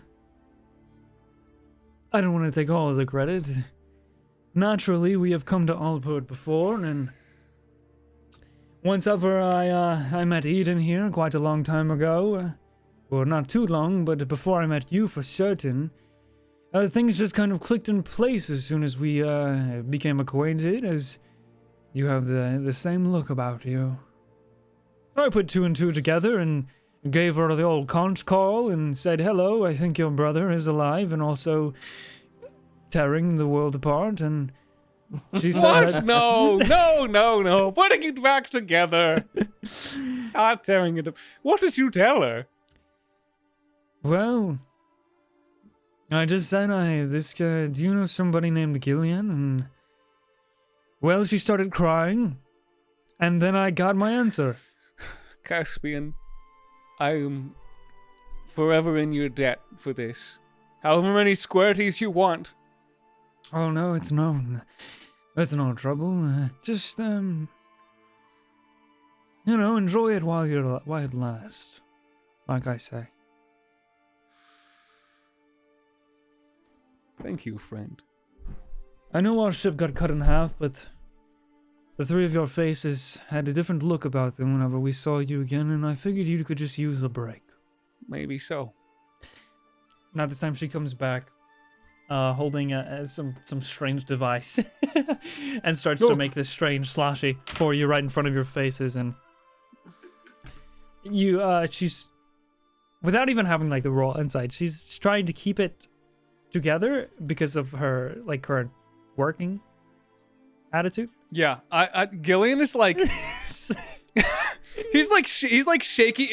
I don't want to take all of the credit. Naturally, we have come to Alport before, and once ever I met Eden here quite a long time ago. Well, not too long, but before I met you for certain. Things just kind of clicked in place as soon as we became acquainted, as you have the same look about you. I put two and two together and gave her the old conch call and said, "Hello, I think your brother is alive and also tearing the world apart," and she said What? No. Putting it back together. Not tearing it up. What did you tell her? Well, I just said, do you know somebody named Gillian? And, well, she started crying, and then I got my answer. Caspian, I am forever in your debt for this. However many squirties you want. Oh, no, it's no trouble. Just, enjoy it while it lasts. Like I say. Thank you, friend. I know our ship got cut in half, but the three of your faces had a different look about them whenever we saw you again, and I figured you could just use a break. Maybe so. Now this time she comes back, holding some strange device, and starts to make this strange slashy for you right in front of your faces, and she's, without even having like the raw insight, she's trying to keep it together because of her like current working attitude. Yeah, Gillian is like, he's like shaky.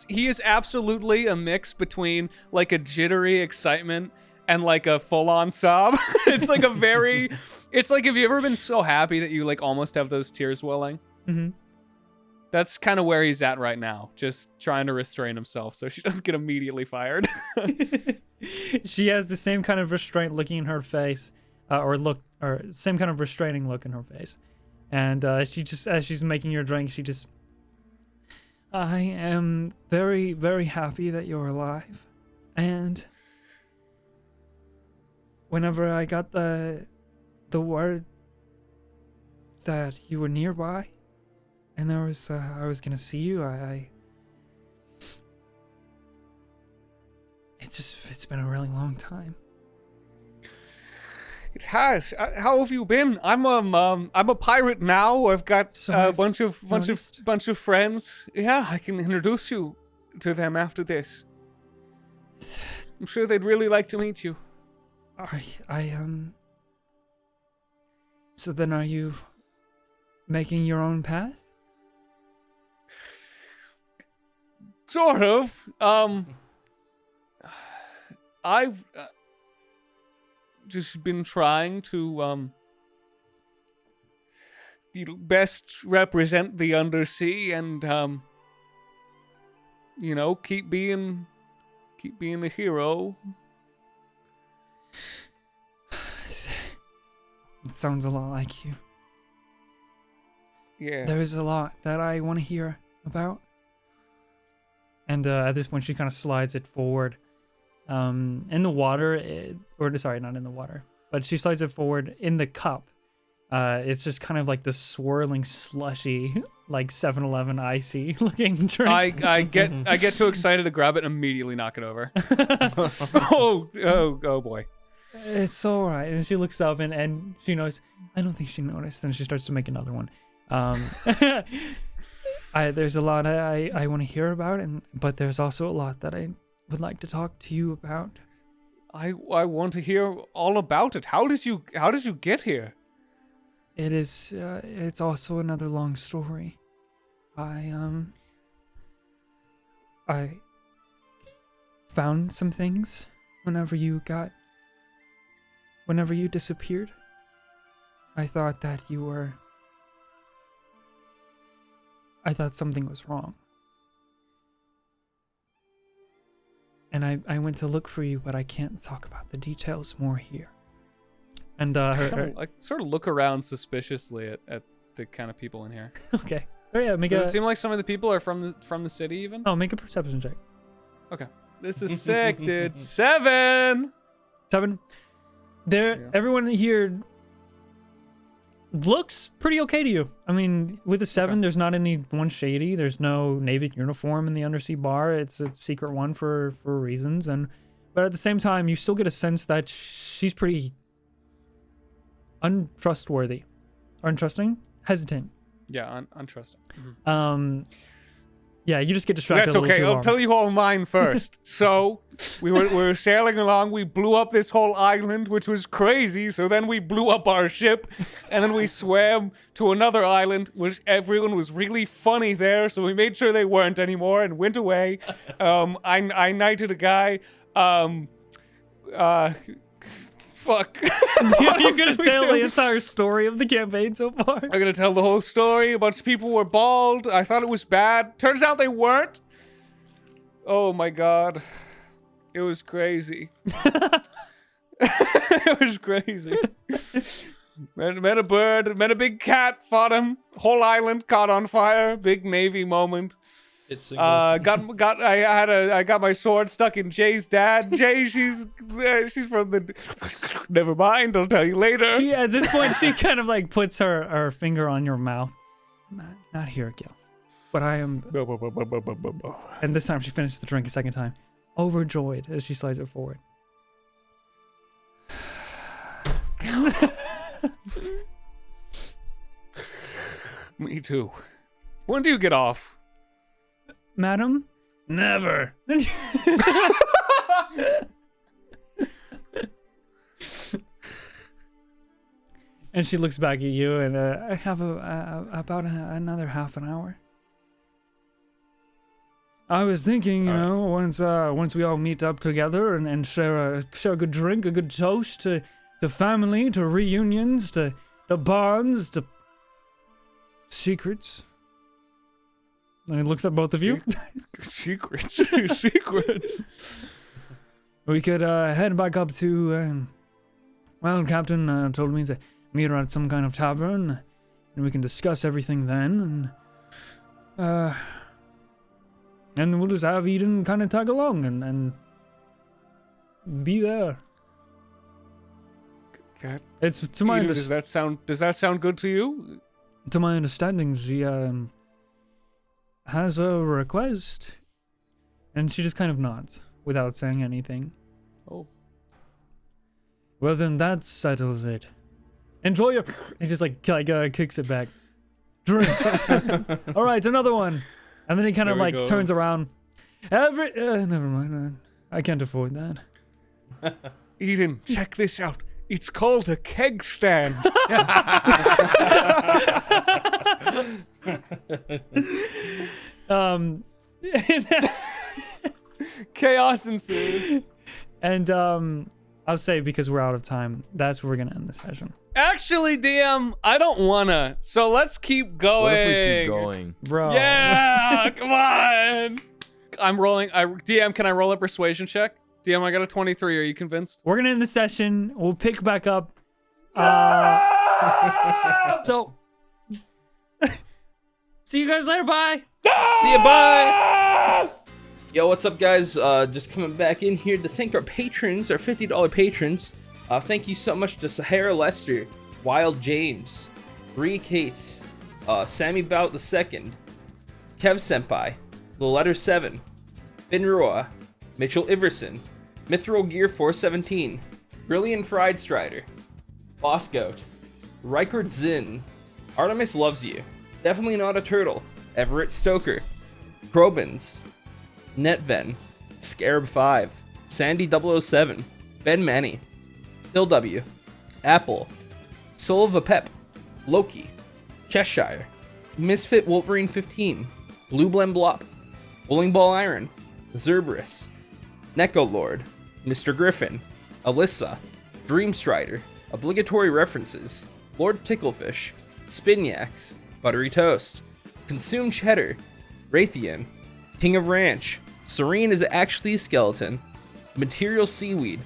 He is absolutely a mix between like a jittery excitement and like a full-on sob. It's like it's like, have you ever been so happy that you like almost have those tears welling? Mm-hmm. That's kind of where he's at right now, just trying to restrain himself so she doesn't get immediately fired. She has the same kind of restraint looking in her face, or same kind of restraining look in her face. And she just, as she's making your drink, she just, I am very, very happy that you're alive. And whenever I got the word that you were nearby, and I was gonna see you, it's been a really long time. It has. How have you been? I'm a pirate now. I've got So a I've bunch of friends. Yeah, I can introduce you to them after this. I'm sure they'd really like to meet you. So then are you making your own path? Sort of. I've just been trying to best represent the undersea and keep being a hero. It sounds a lot like you. Yeah. There's a lot that I want to hear about. And at this point, she kind of slides it forward in the water, sorry, not in the water, but she slides it forward in the cup. It's just kind of like this swirling, slushy, like 7-Eleven icy looking drink. I get too excited to grab it and immediately knock it over. oh boy. It's all right. And she looks up and she knows. I don't think she noticed. And she starts to make another one. There's a lot I want to hear about, but there's also a lot that I would like to talk to you about. I want to hear all about it. How did you get here? It's also another long story. I found some things whenever you disappeared. I thought something was wrong. And I went to look for you, but I can't talk about the details more here. And I sort of look around suspiciously at the kind of people in here. Okay. Oh yeah, Does it seem like some of the people are from the city even? Oh, make a perception check. Okay. This is sick, dude. 7. There, Yeah. everyone here looks pretty okay to you. I mean, with a 7, there's not anyone shady. There's no Navy uniform in the undersea bar. It's a secret one for reasons, but at the same time, you still get a sense that she's pretty untrustworthy, or untrusting, hesitant. Yeah, untrusting. Yeah, you just get distracted. That's a little okay. too I'll long. tell you all mine first. So we were sailing along. We blew up this whole island, which was crazy. So then we blew up our ship, and then we swam to another island, which everyone was really funny there. So we made sure they weren't anymore and went away. I knighted a guy. Fuck. You're gonna tell the entire story of the campaign so far. I'm gonna tell the whole story. A bunch of people were bald. I thought it was bad. Turns out they weren't. Oh my god. It was crazy. It was crazy. Met a bird, met a big cat, fought him. Whole island caught on fire. Big Navy moment. It's I got my sword stuck in Jay's dad. Jay, she's from the. Never mind. I'll tell you later. At this point, she kind of like puts her finger on your mouth. Not here, Gil. But I am. And this time she finishes the drink a second time, overjoyed as she slides it forward. Me too. When do you get off? Madam? Never. And she looks back at you, and I have about another half an hour. I was thinking, you know, once we all meet up together and share a good drink, a good toast to family, to reunions, to bonds, to secrets. And he looks at both of you. Secrets. Secrets. We could head back up to. Well, Captain told me to meet her at some kind of tavern, and we can discuss everything then. And we'll just have Eden kind of tag along and be there. God, It's to my Eden, does that sound good to you? to my understanding, she has a request, and she just kind of nods without saying anything. Oh. Well, then that settles it. Enjoy your. He just kicks it back. Drinks. All right, another one. And then he kind of There he like turns goes. around. Never mind. I can't afford that. Eden, check this out. It's called a keg stand. Chaos ensues. And I'll say, because we're out of time, that's where we're gonna end the session, Actually, DM, I don't wanna. So let's keep going. What if we keep going? bro. Yeah, come on. I'm rolling. DM, can I roll a persuasion check? DM, I got a 23. Are you convinced? We're gonna end the session. We'll pick back up. So, see you guys later. Bye. See ya, bye! Yo, what's up, guys? Just coming back in here to thank our patrons, our $50 patrons. Thank you so much to Sahara Lester, Wild James, Bree Kate, Sammy Bout II, Kev Senpai, The Letter 7, Finroa, Mitchell Iverson, Mithril Gear 417, Brilliant Fried Strider, Boss Goat, Reichard Zinn, Artemis Loves You, Definitely Not a Turtle, Everett Stoker, Probins, Netven, Scarab 5, Sandy 007, Ben Manny, Phil W, Apple, Soul of a Pep, Loki, Cheshire, Misfit Wolverine 15, Blue Blem Blop, Bowling Ball Iron, Zerberus, Neko Lord, Mr. Griffin, Alyssa, Dreamstrider, Obligatory References, Lord Ticklefish, Spinyax, Buttery Toast, Consume Cheddar, Raytheon, King of Ranch, Serene is actually a skeleton, Material Seaweed,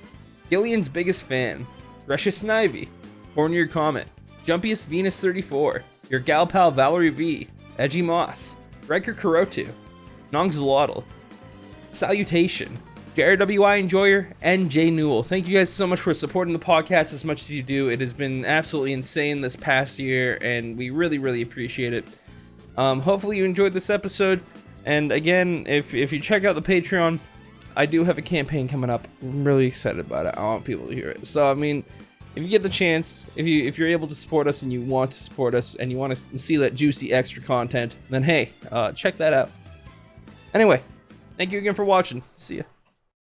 Gillian's biggest fan, Precious Snivy, Hornier Comet, Jumpiest Venus 34, Your Gal Pal Valerie V, Edgy Moss, Riker Kurotu, Nongzlotl, Salutation, JRWI Enjoyer, and Jay Newell. Thank you guys so much for supporting the podcast as much as you do. It has been absolutely insane this past year, and we really, really appreciate it. Hopefully you enjoyed this episode, and again, if you check out the Patreon, I do have a campaign coming up. I'm really excited about it. I want people to hear it. So, I mean, if you get the chance, if you're able to support us and you want to support us and you want to see that juicy extra content, then hey, check that out. Anyway, thank you again for watching. See ya.